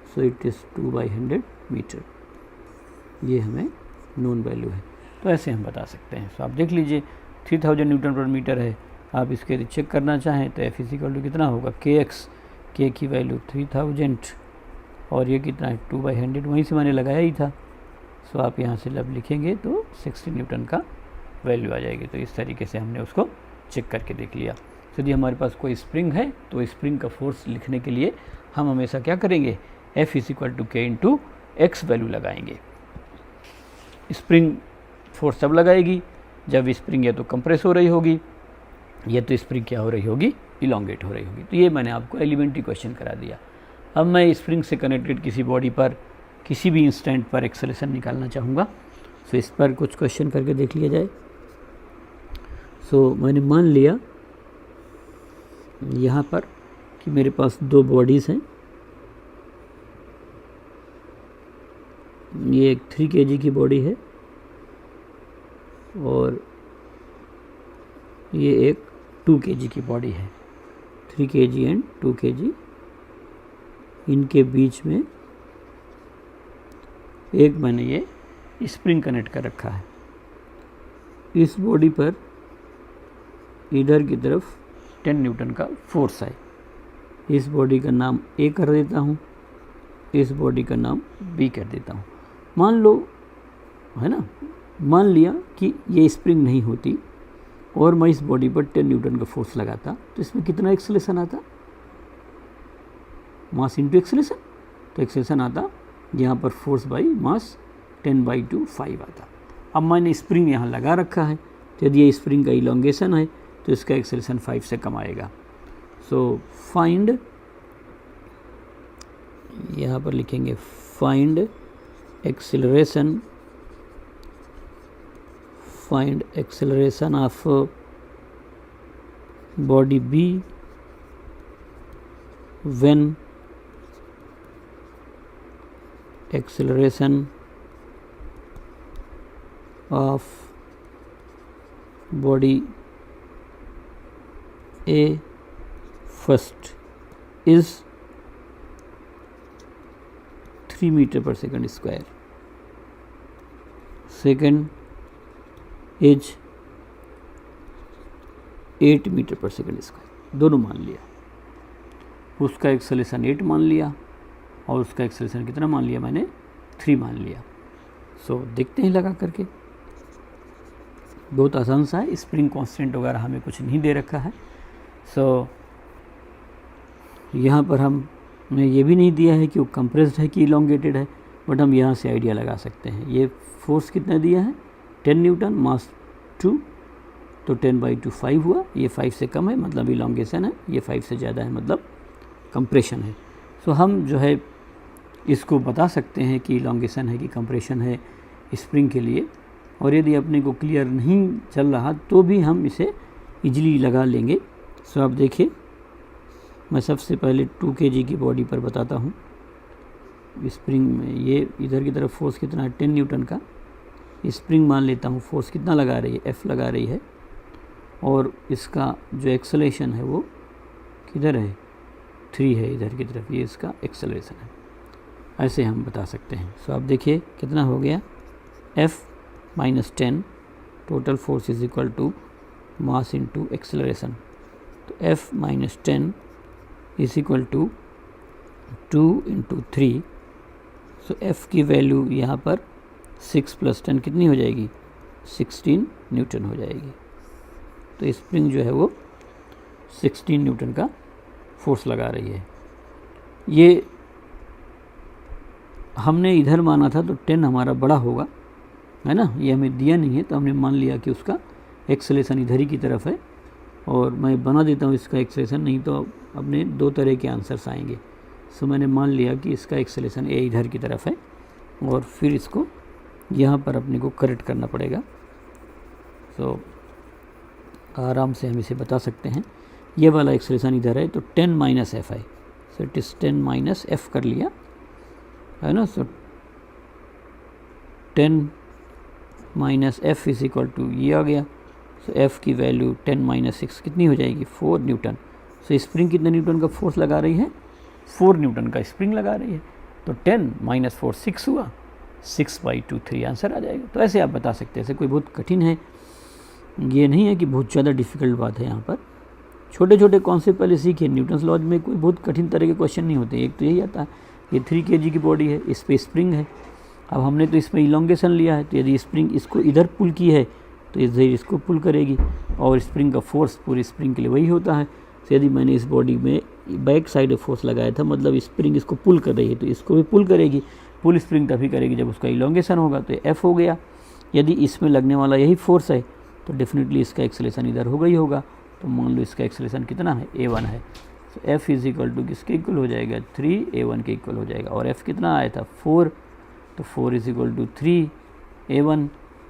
so it is 2/100 metre, ये हमें नोन वैल्यू है, तो ऐसे हम बता सकते हैं। सो आप देख लीजिए 3000 न्यूटन पर मीटर है। आप इसके यदि चेक करना चाहें तो F इक्वल टू कितना होगा, KX, K की वैल्यू 3000 और ये कितना है 2/100, वहीं से मैंने लगाया ही था। सो आप यहाँ से जब लिखेंगे तो 60 न्यूटन का वैल्यू आ जाएगी। तो इस तरीके से हमने उसको चेक करके देख लिया। यदि हमारे पास कोई स्प्रिंग है तो स्प्रिंग का फोर्स लिखने के लिए हम हमेशा क्या करेंगे, F is equal to K into x value लगाएंगे। स्प्रिंग फोर्स तब लगाएगी जब स्प्रिंग या तो कंप्रेस हो रही होगी या तो स्प्रिंग क्या हो रही होगी, इलोंगेट हो रही होगी। तो ये मैंने आपको एलिमेंट्री क्वेश्चन करा दिया। अब मैं स्प्रिंग से कनेक्टेड किसी बॉडी पर किसी भी इंस्टेंट पर एक्सेलरेशन निकालना चाहूँगा। सो इस पर कुछ क्वेश्चन करके देख लिया जाए। सो मैंने मान लिया यहाँ पर कि मेरे पास 2 बॉडीज़ हैं। ये एक 3 kg की बॉडी है और ये एक 2 kg की बॉडी है। 3 kg एंड 2 kg, इनके बीच में एक मैंने ये स्प्रिंग कनेक्ट कर रखा है। इस बॉडी पर इधर की तरफ 10 न्यूटन का फोर्स है। इस बॉडी का नाम ए कर देता हूँ, इस बॉडी का नाम बी कर देता हूँ। मान लो, है ना, मान लिया कि ये स्प्रिंग नहीं होती और मैं इस बॉडी पर 10 न्यूटन का फोर्स लगाता तो इसमें कितना एक्सेलरेशन आता, मास इंटू एक्सेलरेशन। तो एक्सेलरेशन आता यहाँ पर फोर्स बाई मास 10/2 5 आता। अब मैंने स्प्रिंग यहाँ लगा रखा है, तो यदि ये स्प्रिंग का इलोंगेशन है तो इसका एक्सेलरेशन 5 से कम आएगा। सो फाइंड यहाँ पर लिखेंगे find acceleration of body B when acceleration of body A first is 3 metre per second square, second is 8 metre per second square, दोनों मान लिया। उसका एक्सेलरेशन 8 मान लिया और उसका एक्सेलरेशन कितना मान लिया मैंने, 3 मान लिया। सो देखते हैं लगा करके, बहुत आसान सा है। स्प्रिंग कांस्टेंट वगैरह हमें कुछ नहीं दे रखा है। सो यहाँ पर हमने ये भी नहीं दिया है कि वो कंप्रेस्ड है कि इलोंगेटेड है, बट हम यहाँ से आइडिया लगा सकते हैं। ये फोर्स कितना दिया है, 10 न्यूटन, मास 2, तो 10/2 5 हुआ। ये 5 से कम है मतलब इलोंगेशन है, ये 5 से ज़्यादा है मतलब कंप्रेशन है। सो हम जो है इसको बता सकते हैं कि इलोंगेशन है कि कंप्रेशन है स्प्रिंग के लिए। और यदि अपने को क्लियर नहीं चल रहा तो भी हम इसे इजीली लगा लेंगे। सो आप देखिए, मैं सबसे पहले 2 kg की बॉडी पर बताता हूँ। स्प्रिंग में ये इधर की तरफ फोर्स कितना है, 10 न्यूटन का। स्प्रिंग मान लेता हूँ, फोर्स कितना लगा रही है, F लगा रही है, और इसका जो एक्सेलरेशन है वो किधर है, 3 है इधर की तरफ, ये इसका एक्सेलरेशन है। ऐसे हम बता सकते हैं। सो आप देखिए कितना हो गया, F - 10 total force is equal to mass into acceleration. तो F - 10 is equal to 2 × 3। So F की वैल्यू यहाँ पर 6 + 10 कितनी हो जाएगी, 16 न्यूटन हो जाएगी। तो स्प्रिंग जो है वो 16 न्यूटन का फोर्स लगा रही है। ये हमने इधर माना था तो 10 हमारा बड़ा होगा, है ना, ये हमें दिया नहीं है तो हमने मान लिया कि उसका एक्सेलरेशन इधर ही की तरफ है। और मैं बना देता हूँ इसका एक्सेलरेशन, नहीं तो अपने 2 तरह के आंसर्स आएंगे। सो मैंने मान लिया कि इसका एक्सेलरेशन ए इधर की तरफ है और फिर इसको यहाँ पर अपने को करेक्ट करना पड़ेगा। सो आराम से हम इसे बता सकते हैं। ये वाला एक्सेलरेशन इधर है तो 10 - F है। सो इट इज़ 10 - F कर लिया, है ना। सो 10 - F इज इक्वल टू ये आ गया। सो F की वैल्यू 10 - 6 कितनी हो जाएगी, 4 न्यूटन। सो स्प्रिंग कितने न्यूटन का फोर्स लगा रही है, 4 न्यूटन का स्प्रिंग लगा रही है। तो 10 - 4 6 हुआ, 6/2 3 आंसर आ जाएगा। तो ऐसे आप बता सकते हैं। ऐसे कोई बहुत कठिन है ये नहीं है कि बहुत ज़्यादा डिफ़िकल्ट बात है। यहाँ पर छोटे छोटे कॉन्सेप्ट पहले सीखिए। न्यूटन्स लॉज में कोई बहुत कठिन तरह के क्वेश्चन नहीं होते। एक तो यही आता है, ये 3 kg की बॉडी है, इस पर स्प्रिंग है। अब हमने तो इसमें इलोंगेशन लिया है, तो यदि स्प्रिंग इसको इधर पुल की है तो इधर इसको पुल करेगी, और स्प्रिंग का फोर्स पूरी स्प्रिंग के लिए वही होता है। तो यदि मैंने इस बॉडी में बैक साइड फोर्स लगाया था, मतलब स्प्रिंग इसको पुल कर रही है, तो इसको भी पुल करेगी। पुल स्प्रिंग तभी करेगी जब उसका इलोंगेशन होगा, तो F हो गया। यदि इसमें लगने वाला यही फोर्स है तो डेफिनेटली इसका एक्सेलरेशन इधर होगा ही होगा। तो मान लो इसका एक्सेलरेशन कितना है, A1 है। तो F इज इक्वल टू किसके इक्वल हो जाएगा, 3 A1 के इक्वल हो जाएगा। और F कितना आया था, 4, तो 4 इज इक्वल टू 3 A1।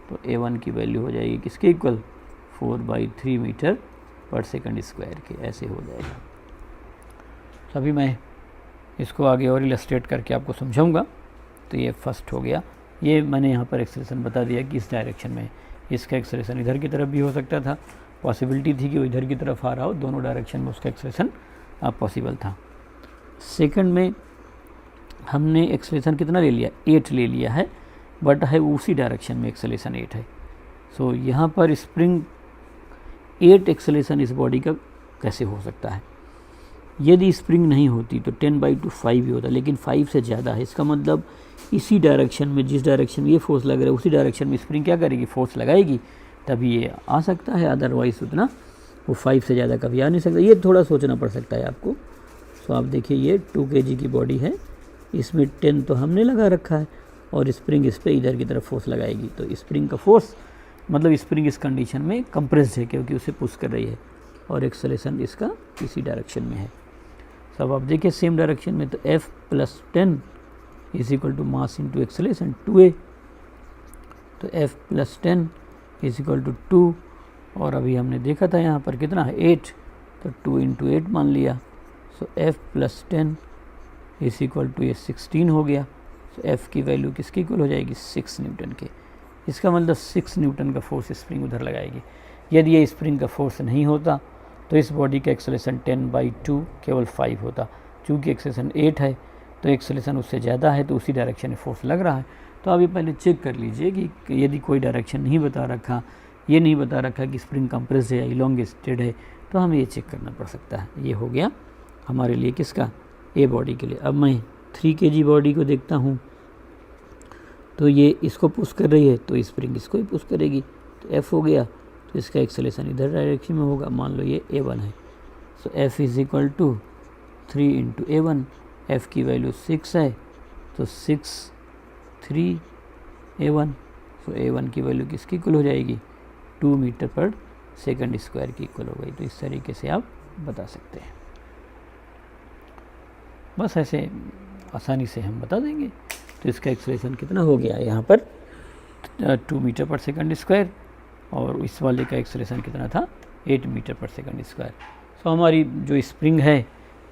तो A1 की वैल्यू हो जाएगी किसके equal, 4/3 metre per second square के। ऐसे हो जाएगा। तो अभी मैं इसको आगे और इलस्ट्रेट करके आपको समझाऊंगा। तो ये फर्स्ट हो गया। ये मैंने यहाँ पर एक्सेलरेशन बता दिया कि इस डायरेक्शन में इसका एक्सेलरेशन इधर की तरफ भी हो सकता था, पॉसिबिलिटी थी कि वो इधर की तरफ आ रहा हो, दोनों डायरेक्शन में उसका एक्सेलरेशन पॉसिबल था। सेकंड में हमने एक्सेलरेशन कितना ले लिया, 8 ले लिया है, बट है उसी डायरेक्शन में एक्सेलरेशन 8 है। सो यहाँ पर स्प्रिंग 8 एक्सेलरेशन इस बॉडी का कैसे हो सकता है। यदि स्प्रिंग नहीं होती तो 10/2 5 ही होता, लेकिन 5 से ज़्यादा है। इसका मतलब इसी डायरेक्शन में, जिस डायरेक्शन में ये फोर्स लग रहा है उसी डायरेक्शन में स्प्रिंग क्या करेगी, फोर्स लगाएगी, तभी ये आ सकता है। अदरवाइज उतना वो 5 से ज़्यादा कभी आ नहीं सकता। ये थोड़ा सोचना पड़ सकता है आपको। सो आप देखिए ये 2 kg की बॉडी है, इसमें 10 तो हमने लगा रखा है और स्प्रिंग इस पर इधर की तरफ फोर्स लगाएगी। तो स्प्रिंग का फोर्स मतलब स्प्रिंग इस कंडीशन में कंप्रेस्ड है क्योंकि उसे पुश कर रही है, और एक्सेलरेशन इसका इसी डायरेक्शन में है। तो अब आप देखिए सेम डायरेक्शन में, तो F + 10 is equal to mass into acceleration 2a, तो F + 10 इज इक्वल टू 2, और अभी हमने देखा था यहाँ पर कितना है 8, तो 2 × 8 मान लिया, सो F + 10 इज इक्वल टू ये 16 हो गया। तो F की वैल्यू किसकी इक्वल हो जाएगी 6 न्यूटन के। इसका मतलब 6 न्यूटन का फोर्स स्प्रिंग उधर लगाएगी। यदि ये स्प्रिंग का फोर्स नहीं होता तो इस बॉडी का एक्सेलरेशन 10/2 केवल 5 होता। चूँकि एक्सेलरेशन 8 है तो एक्सेलरेशन उससे ज़्यादा है, तो उसी डायरेक्शन में फोर्स लग रहा है। तो आप ये पहले चेक कर लीजिए कि यदि कोई डायरेक्शन नहीं बता रखा, ये नहीं बता रखा कि स्प्रिंग कंप्रेस्ड है या इलोंगेटेड है, तो हमें ये चेक करना पड़ सकता है। ये हो गया हमारे लिए किसका, ए बॉडी के लिए। अब मैं 3 kg बॉडी को देखता हूँ, तो ये इसको पुश कर रही है तो स्प्रिंग इसको ही पुश करेगी, तो F हो गया, तो इसका एक्सेलरेशन इधर डायरेक्शन में होगा। मान लो ये A1 है, so F is equal to 3 × A1, F की वैल्यू 6 है, तो 6 3 A1, सो A1 की वैल्यू किसकी इक्वल हो जाएगी 2 मीटर/सेकंड² की इक्वल हो गई। तो इस तरीके से आप बता सकते हैं, बस ऐसे आसानी से हम बता देंगे। तो इसका एक्सेलरेशन कितना हो गया यहाँ पर 2 मीटर/सेकंड², और इस वाले का एक्सेलरेशन कितना था 8 मीटर/सेकंड²। सो हमारी जो स्प्रिंग है,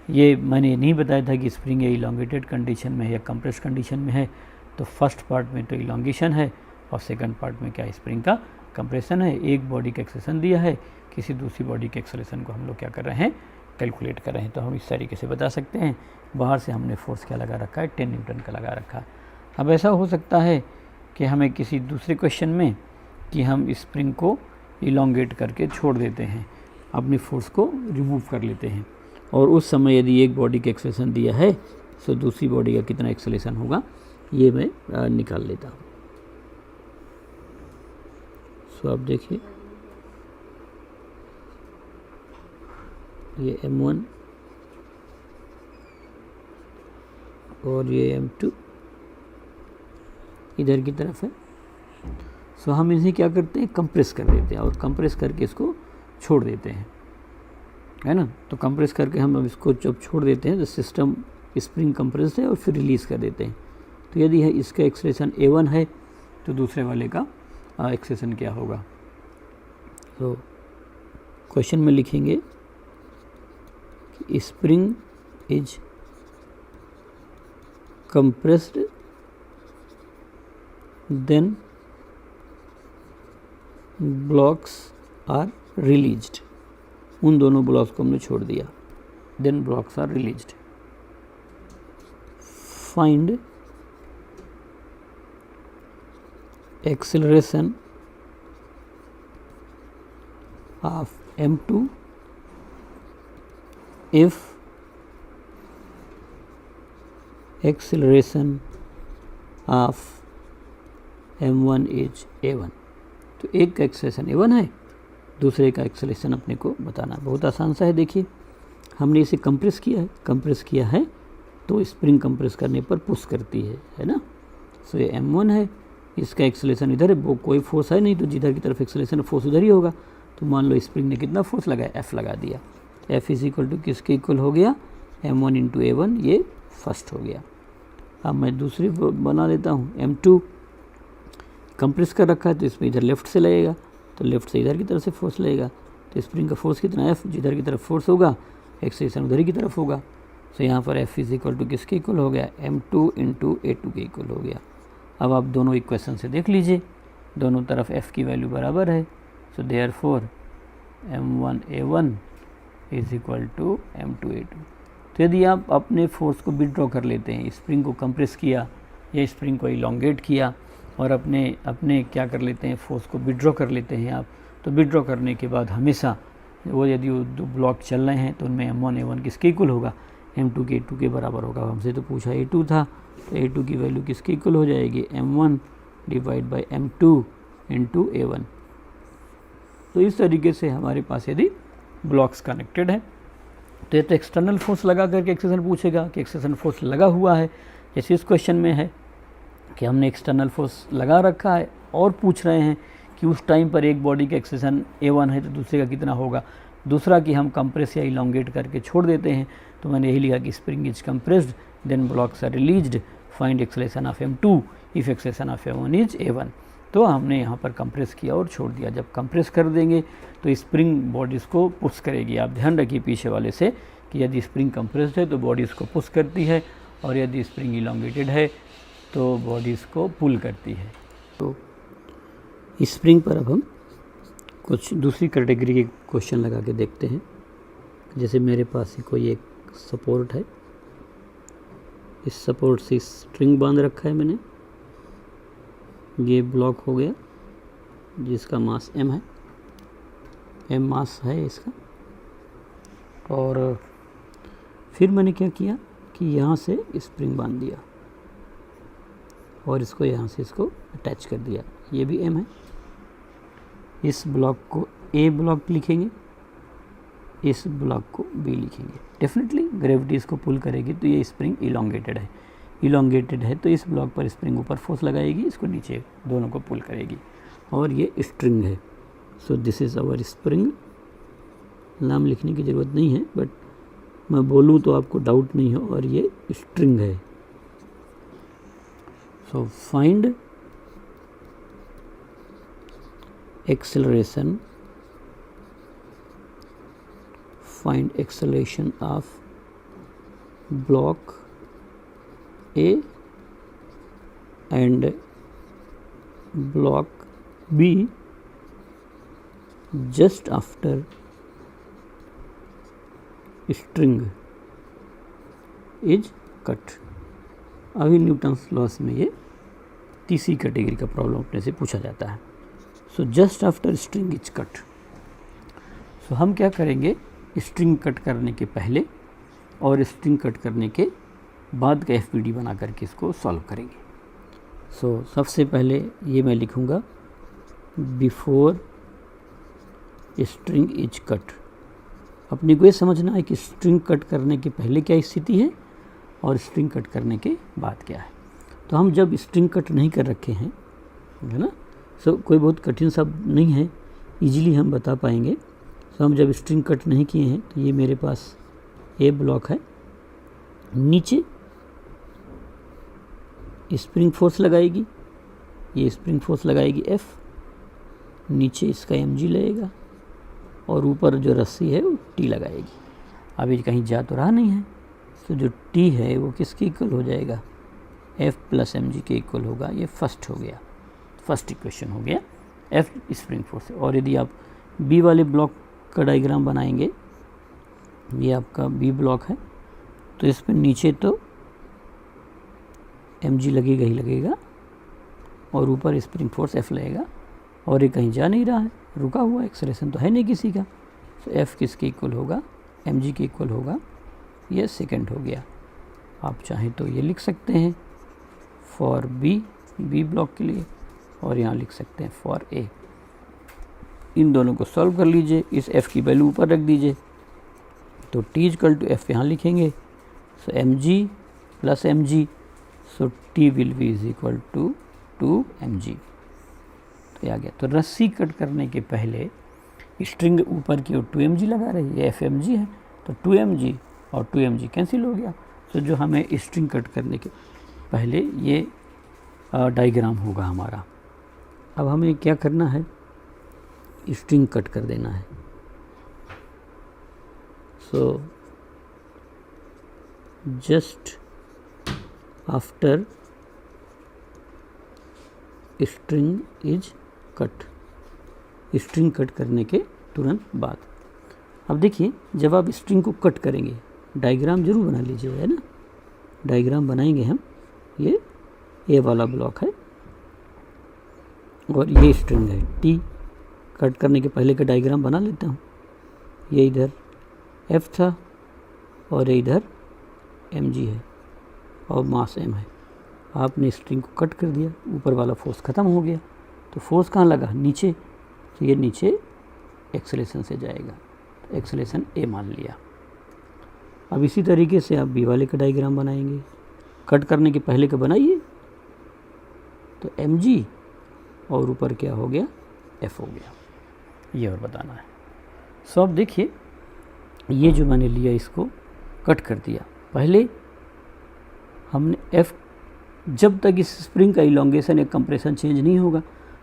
ये मैंने नहीं बताया था कि स्प्रिंग ये इलोंगेटेड कंडीशन में है या कंप्रेस कंडीशन में है। तो फर्स्ट पार्ट में तो इलोंगेशन है और सेकंड पार्ट में क्या स्प्रिंग का कंप्रेशन है। एक बॉडी का एक्सेलरेशन दिया है, किसी दूसरी बॉडी के एक्सेलरेशन को हम लोग क्या कर रहे हैं कैलकुलेट कर रहे हैं। तो हम इस तरीके से बता सकते हैं। बाहर से हमने फोर्स क्या लगा रखा है 10 न्यूटन का लगा रखा है। अब ऐसा हो सकता है कि हमें किसी दूसरे क्वेश्चन में कि हम स्प्रिंग को इलोंगेट करके छोड़ देते हैं, अपनी फोर्स को रिमूव कर लेते हैं, और उस समय यदि एक बॉडी का एक्सेलरेशन दिया है तो दूसरी बॉडी का कितना एक्सेलरेशन होगा ये मैं निकाल लेता हूँ। सो आप देखिए ये M1 और ये M2 इधर की तरफ है। सो हम इन्हें क्या करते हैं कंप्रेस कर देते हैं, और कंप्रेस करके इसको छोड़ देते हैं, है ना। तो कंप्रेस करके हम अब इसको जब छोड़ देते हैं तो सिस्टम स्प्रिंग कंप्रेस है और फिर रिलीज़ कर देते हैं। तो यदि है इसका एक्सेलरेशन A1 है तो दूसरे वाले का एक्सेलरेशन क्या होगा। तो क्वेश्चन में लिखेंगे कि spring is compressed then blocks are released. उन दोनों ब्लॉक्स को हमने छोड़ दिया, then blocks are released. Find acceleration of M2 if acceleration of M1 is A1। तो एक का एक्सेलरेशन A1 है, दूसरे का एक्सेलरेशन अपने को बताना। बहुत आसान सा है। देखिए हमने इसे कंप्रेस किया है तो स्प्रिंग कंप्रेस करने पर पुश करती है ना। सो ये M1 है, इसका एक्सेलरेशन इधर है, वो कोई फोर्स है नहीं, तो जिधर की तरफ एक्सेलरेशन फोर्स उधर ही होगा। तो मान लो स्प्रिंग ने कितना फोर्स लगाया F लगा दिया। F इज इक्वल टू किसके इक्वल हो गया M1 × A1, ये फर्स्ट हो गया। अब मैं दूसरी बना देता हूँ। M2 कंप्रेस कर रखा है तो इसमें इधर लेफ्ट से लगेगा, तो लेफ्ट से इधर की तरफ से फोर्स लगेगा। तो स्प्रिंग का फोर्स कितना F, जिधर की तरफ फोर्स होगा एक्सेलरेशन उधर की तरफ होगा। तो यहाँ पर F इज इक्वल टू किसके इक्वल हो गया M2 × A2 के इक्वल हो गया। अब आप दोनों इक्वेशन से देख लीजिए, दोनों तरफ F की वैल्यू बराबर है। So therefore M1 A1 is equal to M2 A2। तो यदि आप अपने फोर्स को विड्रॉ कर लेते हैं, स्प्रिंग को कंप्रेस किया या स्प्रिंग को इलोंगेट किया और अपने क्या कर लेते हैं फोर्स को विड्रॉ कर लेते हैं आप, तो विड्रॉ करने के बाद हमेशा वो यदि वो दो ब्लॉक चल रहे हैं तो उनमें M1 A1 किसके इक्वल होगा M2 के A2 के बराबर होगा। हमसे तो पूछा A2 था, तो A2 की वैल्यू किसके इक्वल हो जाएगी M1 / M2 × A1। तो इस तरीके से हमारे पास यदि ब्लॉक्स कनेक्टेड है तो ये तो एक्सटर्नल फोर्स लगा करके एक्सेलरेशन पूछेगा कि एक्सेलरेशन फोर्स लगा हुआ है। जैसे इस क्वेश्चन में है कि हमने एक्सटर्नल फोर्स लगा रखा है और पूछ रहे हैं कि उस टाइम पर एक बॉडी का एक्सेलरेशन A1 है तो दूसरे का कितना होगा। दूसरा कि हम कंप्रेस या इलोंगेट करके छोड़ देते हैं तो मैंने यही लिखा कि spring is compressed then blocks are released, find acceleration of M2 if acceleration of M1 is A1। तो हमने यहाँ पर कंप्रेस किया और छोड़ दिया। जब कंप्रेस कर देंगे तो स्प्रिंग बॉडीज़ को पुश करेगी। आप ध्यान रखिए पीछे वाले से कि यदि स्प्रिंग कंप्रेस्ड है तो बॉडीज़ को पुश करती है, और यदि स्प्रिंग इलोंगेटेड है तो बॉडीज़ को पुल करती है। तो स्प्रिंग पर अब हम कुछ दूसरी कैटेगरी के क्वेश्चन लगा के देखते हैं। जैसे मेरे पास ही कोई एक सपोर्ट है, इस सपोर्ट से स्ट्रिंग बांध रखा है मैंने, ये ब्लॉक हो गया जिसका मास M है, M मास है इसका। और फिर मैंने क्या किया कि यहाँ से स्प्रिंग बांध दिया और इसको यहाँ से इसको अटैच कर दिया, ये भी M है। इस ब्लॉक को A ब्लॉक लिखेंगे, इस ब्लॉक को B लिखेंगे। डेफिनेटली ग्रेविटी इसको पुल करेगी तो ये स्प्रिंग इलोंगेटेड है, इलोंगेटेड है तो इस ब्लॉक पर स्प्रिंग ऊपर फोर्स लगाएगी, इसको नीचे दोनों को पुल करेगी, और ये स्ट्रिंग है। So this is our spring. नाम लिखने की ज़रूरत नहीं है, बट मैं बोलूँ तो आपको डाउट नहीं हो, और ये स्ट्रिंग है। So find acceleration, find acceleration of block A and block B just after string is cut। अभी न्यूटन्स लॉस में ये तीसरी कैटेगरी का प्रॉब्लम अपने से पूछा जाता है। So just after string is cut. So हम क्या करेंगे, स्ट्रिंग कट करने के पहले और स्ट्रिंग कट करने के बाद का FPD बना करके इसको सॉल्व करेंगे। सो सबसे पहले ये मैं लिखूँगा बिफोर स्ट्रिंग इज कट। अपने को ये समझना है कि स्ट्रिंग कट करने के पहले क्या स्थिति है और स्ट्रिंग कट करने के बाद क्या है। तो हम जब स्ट्रिंग कट नहीं कर रखे हैं, है ना, सो कोई बहुत कठिन शब्द नहीं है, इजीली हम बता पाएंगे। तो हम जब स्ट्रिंग कट नहीं किए हैं तो ये मेरे पास A ब्लॉक है, नीचे स्प्रिंग फोर्स लगाएगी, ये स्प्रिंग फोर्स लगाएगी F, नीचे इसका mg लगेगा, और ऊपर जो रस्सी है वो T लगाएगी। अभी कहीं जा तो रहा नहीं है, तो जो T है वो किसके इक्वल हो जाएगा, F प्लस mg के इक्वल होगा। ये फर्स्ट हो गया, फर्स्ट इक्वेशन हो गया F स्प्रिंग फोर्स। और यदि आप B वाले ब्लॉक का डायग्राम बनाएंगे, ये आपका B ब्लॉक है, तो इस पर नीचे तो mg लगेगा ही लगेगा, और ऊपर स्प्रिंग फोर्स F लगेगा, और ये कहीं जा नहीं रहा है, रुका हुआ, एक्सेलरेशन तो है नहीं किसी का। तो F किसके इक्वल होगा, mg के इक्वल होगा। ये सेकंड हो गया। आप चाहें तो ये लिख सकते हैं फॉर B ब्लॉक के लिए, और यहाँ लिख सकते हैं फॉर A। इन दोनों को सॉल्व कर लीजिए, इस F की वैल्यू ऊपर रख दीजिए, तो T इक्वल टू F यहाँ लिखेंगे। So mg plus mg, so T will be is equal to 2mg। तो ये आ गया। तो रस्सी कट करने के पहले स्ट्रिंग ऊपर की ओर 2mg लगा रही है, FMG है, तो 2mg और 2mg कैंसिल हो गया। तो जो हमें स्ट्रिंग कट करने के पहले ये डायग्राम होगा हमारा। अब हमें क्या करना है, स्ट्रिंग कट कर देना है। So just after string is cut, string cut करने के तुरंत बाद। अब देखिए, जब आप स्ट्रिंग को कट करेंगे, डायग्राम जरूर बना लीजिए, है ना, डायग्राम बनाएंगे हम। ये A वाला ब्लॉक है और ये स्ट्रिंग है T। कट करने के पहले का डायग्राम बना लेता हूँ। ये इधर F था और ये इधर mg है और मास m है। आपने स्ट्रिंग को कट कर दिया, ऊपर वाला फोर्स ख़त्म हो गया, तो फोर्स कहाँ लगा, नीचे, तो ये नीचे एक्सेलरेशन से जाएगा, तो एक्सेलरेशन A मान लिया। अब इसी तरीके से आप B वाले का डायग्राम बनाएंगे। कट करने के पहले का बनाइए, तो mg और ऊपर क्या हो गया, F हो गया। ये और बताना है। सो अब देखिए, ये जो मैंने लिया इसको कट कर दिया। पहले हमने F, जब तक इस स्प्रिंग का इलोंगेशन या कंप्रेशन चेंज नहीं होगा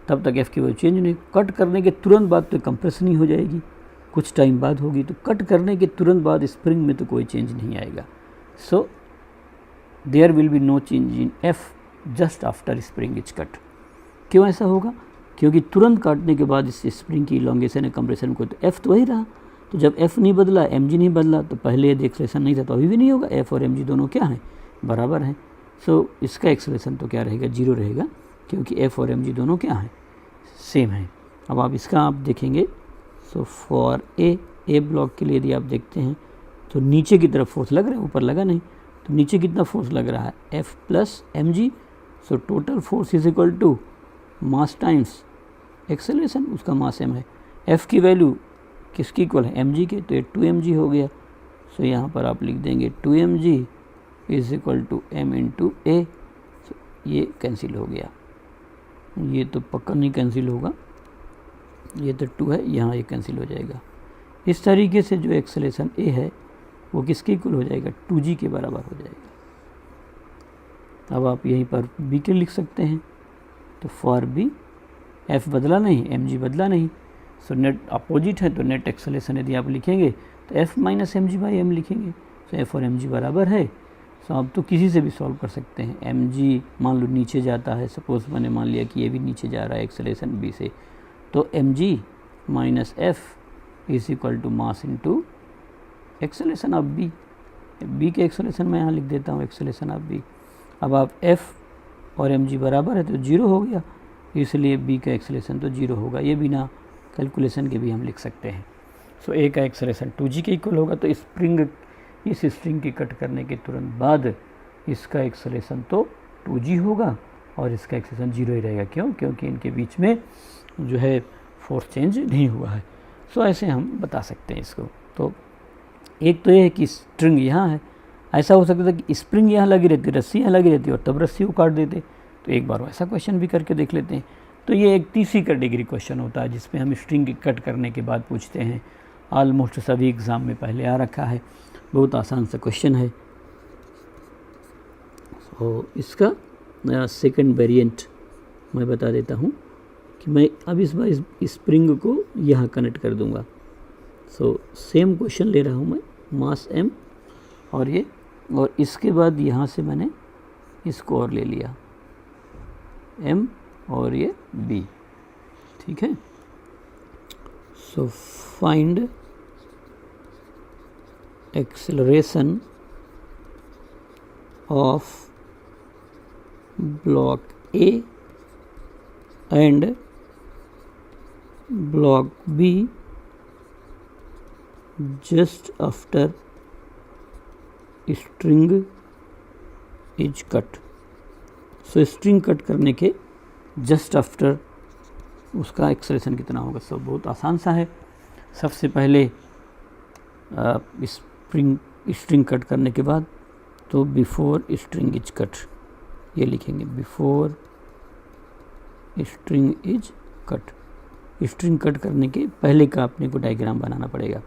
तब तक F की वैल्यू चेंज नहीं। कट करने के तुरंत बाद तो कंप्रेशन ही हो जाएगी, कुछ टाइम बाद होगी, तो कट करने के तुरंत बाद स्प्रिंग में तो कोई चेंज नहीं आएगा। So there will be no change in F just after spring is cut. क्यों ऐसा होगा? क्योंकि तुरंत काटने के बाद इस स्प्रिंग की इलोंगेशन या कंप्रेशन को तो F तो वही रहा, तो जब F नहीं बदला, mg नहीं बदला, तो पहले यदि एक्सेलरेशन नहीं था तो अभी भी नहीं होगा। F और mg दोनों क्या हैं? बराबर हैं। सो इसका एक्सेलरेशन तो क्या रहेगा? 0 रहेगा, क्योंकि F और mg दोनों क्या हैं? सेम हैं। अब आप इसका आप देखेंगे, सो फॉर ए ब्लॉक के लिए यदि आप देखते हैं तो नीचे की तरफ फोर्स लग रहा है, ऊपर लगा नहीं, तो नीचे कितना फोर्स लग रहा है? F plus mg। So total force is equal to mass times acceleration, उसका मास m है। F की वैल्यू किसकी इक्वल है? mg के, तो ये 2mg हो गया। सो यहाँ पर आप लिख देंगे 2mg is equal to m into a. ये कैंसिल हो गया, ये तो पक्का नहीं कैंसिल होगा, ये तो 2 है, यहाँ ये कैंसिल हो जाएगा। इस तरीके से जो एक्सेलरेशन ए है वो किसके इक्वल हो जाएगा? 2g के बराबर हो जाएगा। अब आप यहीं पर b के लिख सकते हैं, तो फॉर b f बदला नहीं, mg बदला नहीं, सो नेट अपोजिट है, तो नेट एक्सेलरेशन यदि आप लिखेंगे तो f minus m g by m लिखेंगे। सो f और mg बराबर है। सो आप तो किसी से भी सॉल्व कर सकते हैं। mg मान लो नीचे जाता है, सपोज मैंने मान लिया कि ये भी नीचे जा रहा है एक्सेलरेशन b से, तो mg minus f is equal to mass into acceleration of b के एक्सेलरेशन मैं यहाँ लिख देता हूँ, एक्सेलरेशन ऑफ b। अब आप f और mg बराबर है तो 0 हो गया, इसलिए b का एक्सेलरेशन तो 0 होगा। ये बिना कैलकुलेशन के भी हम लिख सकते हैं। सो a का एक्सेलरेशन 2g के इक्वल होगा, तो इस स्प्रिंग की कट करने के तुरंत बाद इसका एक्सेलरेशन तो 2g होगा और इसका एक्सेलरेशन 0 ही रहेगा। क्यों? क्योंकि इनके बीच में जो है फोर्स चेंज नहीं हुआ है। सो ऐसे हम बता सकते हैं इसको। तो एक तो ये है कि स्ट्रिंग यहाँ है, ऐसा हो सकता था कि स्प्रिंग यहाँ लगी रहती, रस्सी यहाँ लगी रहती और तब रस्सी को काट देते। तो एक बार वैसा क्वेश्चन भी करके देख लेते हैं। तो ये एक तीसरी कैटेगरी क्वेश्चन होता है जिसमें हम स्ट्रिंग की कट करने के बाद पूछते हैं। ऑलमोस्ट सभी एग्ज़ाम में पहले आ रखा है, बहुत आसान सा क्वेश्चन है। तो इसका सेकंड वेरिएंट मैं बता देता हूँ कि मैं अब इस बार इस स्प्रिंग को यहाँ कनेक्ट कर दूँगा। सो सेम क्वेश्चन ले रहा हूँ मैं, मास m और ये, और इसके बाद यहाँ से मैंने इसको और ले लिया m और ये b, ठीक है। So find acceleration of block A and block B just after string is cut. So string cut करने के जस्ट आफ्टर उसका एक्सेलरेशन कितना होगा? सो बहुत आसान सा है। सबसे पहले स्ट्रिंग कट करने के बाद तो बिफोर स्ट्रिंग इज कट ये लिखेंगे, before string is cut. String cut करने के पहले का अपने को डायग्राम बनाना पड़ेगा।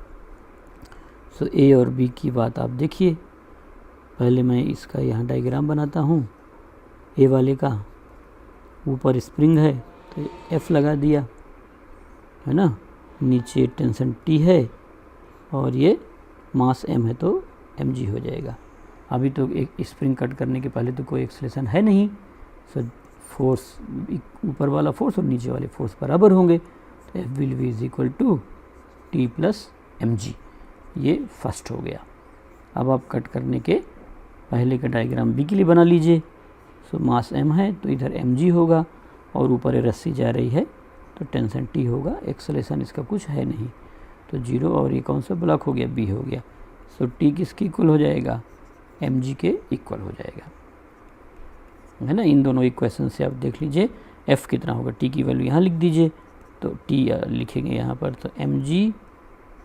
सो ए और बी की बात आप देखिए, पहले मैं इसका यहाँ डायग्राम बनाता हूँ। ए वाले का ऊपर स्प्रिंग है तो एफ लगा दिया है ना, नीचे टेंशन टी है और ये मास एम है तो एम जी हो जाएगा। अभी तो एक स्प्रिंग कट करने के पहले तो कोई एक्सेलरेशन है नहीं, सो फोर्स ऊपर वाला फोर्स और नीचे वाले फोर्स बराबर होंगे, तो F will be is equal to T plus m g. ये फर्स्ट हो गया। अब आप कट करने के पहले का डायग्राम बी के लिए बना लीजिए। सो मास एम है तो इधर एम जी होगा और ऊपर ये रस्सी जा रही है तो टेंशन टी होगा, एक्सेलरेशन इसका कुछ है नहीं तो 0, और ये कौन सा ब्लॉक हो गया? बी हो गया। सो टी किसके इक्वल हो जाएगा? एम जी के इक्वल हो जाएगा, है ना। इन दोनों इक्वेशन से आप देख लीजिए एफ कितना होगा, टी की वैल्यू यहाँ लिख दीजिए, तो टी लिखेंगे यहाँ पर, तो m g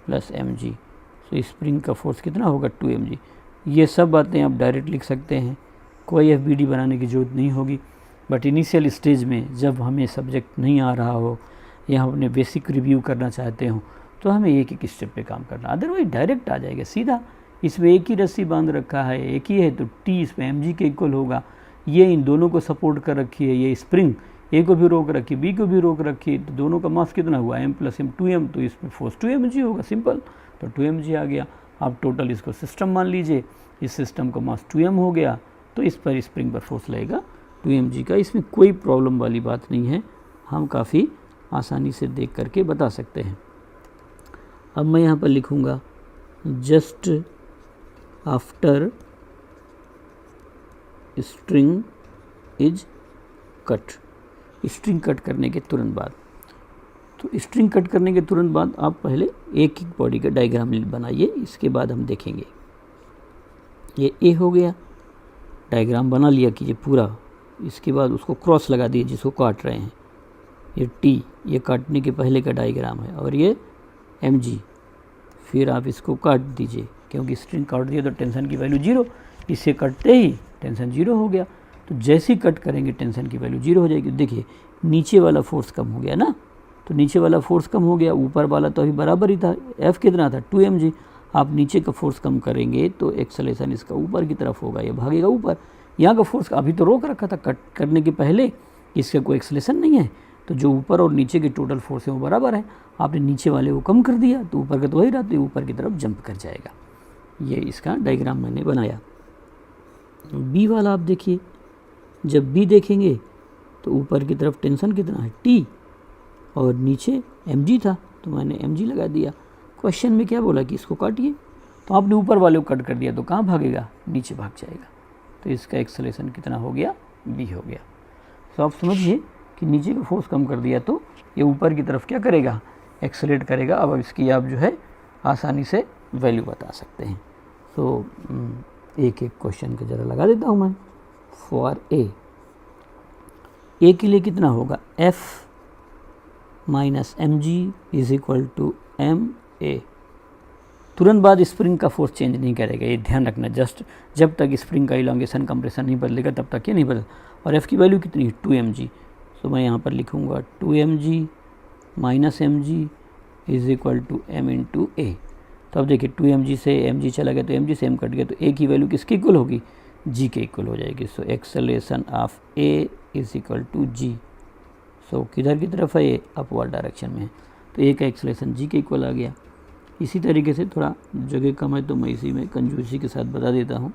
plus m g. So spring का फोर्स कितना होगा? 2mg। ये सब बातें आप डायरेक्ट लिख सकते हैं, कोई एफबीडी बनाने की ज़रूरत नहीं होगी। बट इनिशियल स्टेज में जब हमें सब्जेक्ट नहीं आ रहा हो या हम अपने बेसिक रिव्यू करना चाहते हो तो हमें एक एक स्टेप पे काम करना, अदरवाइज डायरेक्ट आ जाएगा सीधा। इसमें एक ही रस्सी बांध रखा है, एक ही है, तो टी इसमें mg के इक्वल होगा। ये इन दोनों को सपोर्ट कर रखी है, ये स्प्रिंग ए को भी रोक रखी, बी को भी रोक रखी, तो दोनों का मास कितना हुआ m + m 2m, तो इसमें फोर्स 2mg होगा, सिंपल, तो 2mg आ गया। आप टोटल इसको सिस्टम मान लीजिए, इस सिस्टम का मास 2m हो गया, तो इस पर स्प्रिंग पर फोर्स लगेगा 2mg का। इसमें कोई प्रॉब्लम वाली बात नहीं है, हम काफ़ी आसानी से देख करके बता सकते हैं। अब मैं यहाँ पर लिखूँगा just after string is cut, string cut करने के तुरंत बाद। तो स्ट्रिंग कट करने के तुरंत बाद आप पहले एक एक बॉडी का डायग्राम बनाइए, इसके बाद हम देखेंगे। ये ए हो गया, डायग्राम बना लिया कीजिए पूरा, इसके बाद उसको क्रॉस लगा दिए जिसको काट रहे हैं। ये टी, ये काटने के पहले का डायग्राम है, और ये mg, फिर आप इसको काट दीजिए, क्योंकि स्ट्रिंग काट दिया तो टेंशन की वैल्यू 0, इससे कटते ही टेंशन 0 हो गया। तो जैसे ही कट करेंगे टेंशन की वैल्यू 0 हो जाएगी। देखिए नीचे वाला फोर्स कम हो गया ना, तो नीचे वाला फोर्स कम हो गया, ऊपर वाला तो अभी बराबर ही था, F कितना था 2mg। आप नीचे का फोर्स कम करेंगे तो एक्सेलेरेशन इसका ऊपर की तरफ होगा, ये भागेगा ऊपर। यहाँ का फोर्स अभी तो रोक रखा था कट करने के पहले, इसका कोई एक्सेलेरेशन नहीं है, तो जो ऊपर और नीचे के टोटल फोर्स है वो बराबर है। आपने नीचे वाले को कम कर दिया तो ऊपर का तो वही रहा, तो ऊपर की तरफ जंप कर जाएगा। ये इसका डायग्राम मैंने बनाया। बी वाला आप देखिए, जब बी देखेंगे तो ऊपर की तरफ टेंशन कितना है T, और नीचे mg था, तो मैंने mg लगा दिया। क्वेश्चन में क्या बोला कि इसको काटिए, तो आपने ऊपर वाले को कट कर दिया तो कहाँ भागेगा, नीचे भाग जाएगा। तो इसका एक्सेलेरेशन कितना हो गया, b हो गया। तो आप समझिए कि नीचे का फोर्स कम कर दिया तो ये ऊपर की तरफ क्या करेगा, एक्सेलरेट करेगा। अब इसकी आप जो है आसानी से वैल्यू बता सकते हैं। तो एक एक क्वेश्चन का ज़रा लगा देता हूँ मैं। फॉर ए के लिए कितना होगा, F - mg = ma। तुरंत बाद स्प्रिंग का फोर्स चेंज नहीं करेगा, ये ध्यान रखना। जस्ट जब तक स्प्रिंग का इलांगेशन कंप्रेशन नहीं बदलेगा तब तक ये नहीं बदल। और F की वैल्यू कितनी है 2mg, तो मैं यहाँ पर लिखूँगा 2mg - mg = m × a। तो अब देखिए 2mg से mg चला गया तो mg से m कट गया, तो a की वैल्यू किसके इक्वल होगी, g के इक्वल हो जाएगी। सो एक्सेलेरेशन ऑफ a = g। सो किधर की तरफ है, ये अपवर्ड डायरेक्शन में है, तो a का एक्सेलेरेशन g के इक्वल आ गया। इसी तरीके से थोड़ा जगह कम है तो मैं इसी में कंजूसी के साथ बता देता हूँ।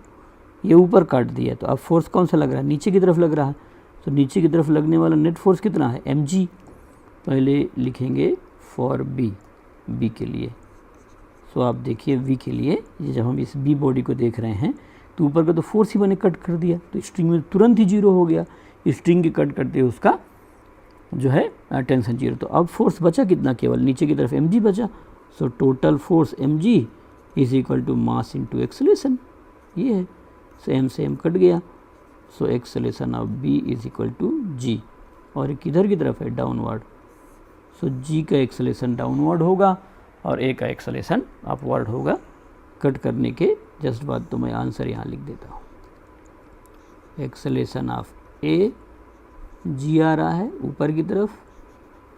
ये ऊपर काट दिया, तो अब फोर्स कौन सा लग रहा है, नीचे की तरफ लग रहा है। तो नीचे की तरफ लगने वाला नेट फोर्स कितना है, mg। पहले लिखेंगे फॉर b के लिए। सो आप देखिए v के लिए, जब हम इस b बॉडी को देख रहे हैं तो ऊपर का तो फोर्स ही मैंने कट कर दिया, तो स्ट्रिंग में तुरंत ही 0 हो गया। स्ट्रिंग के कट करते उसका जो है टेंशन 0। तो अब फोर्स बचा कितना, केवल नीचे की तरफ mg बचा। सो टोटल फोर्स mg = मास × एक्सेलेरेशन, ये है। सो m से m कट गया, सो एक्सेलेरेशन ऑफ b = g, और किधर की तरफ है, डाउनवर्ड। सो g का एक्सेलेरेशन डाउनवर्ड होगा और a का एक्सेलेरेशन अपवर्ड होगा। कट करने के जस्ट बाद तो मैं आंसर यहाँ लिख देता हूँ। एक्सेलेरेशन ऑफ a g आ रहा है ऊपर की तरफ,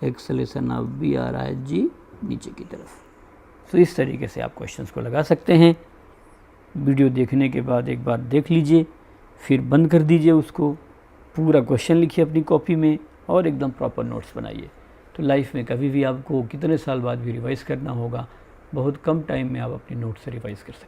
एक्सेलेरेशन ऑफ b आ रहा है g नीचे की तरफ। तो इस तरीके से आप क्वेश्चंस को लगा सकते हैं। वीडियो देखने के बाद एक बार देख लीजिए, फिर बंद कर दीजिए उसको, पूरा क्वेश्चन लिखिए अपनी कॉपी में और एकदम प्रॉपर नोट्स बनाइए। तो लाइफ में कभी भी आपको कितने साल बाद भी रिवाइज़ करना होगा, बहुत कम टाइम में आप अपनी नोट्स से रिवाइज़ कर सकते हैं।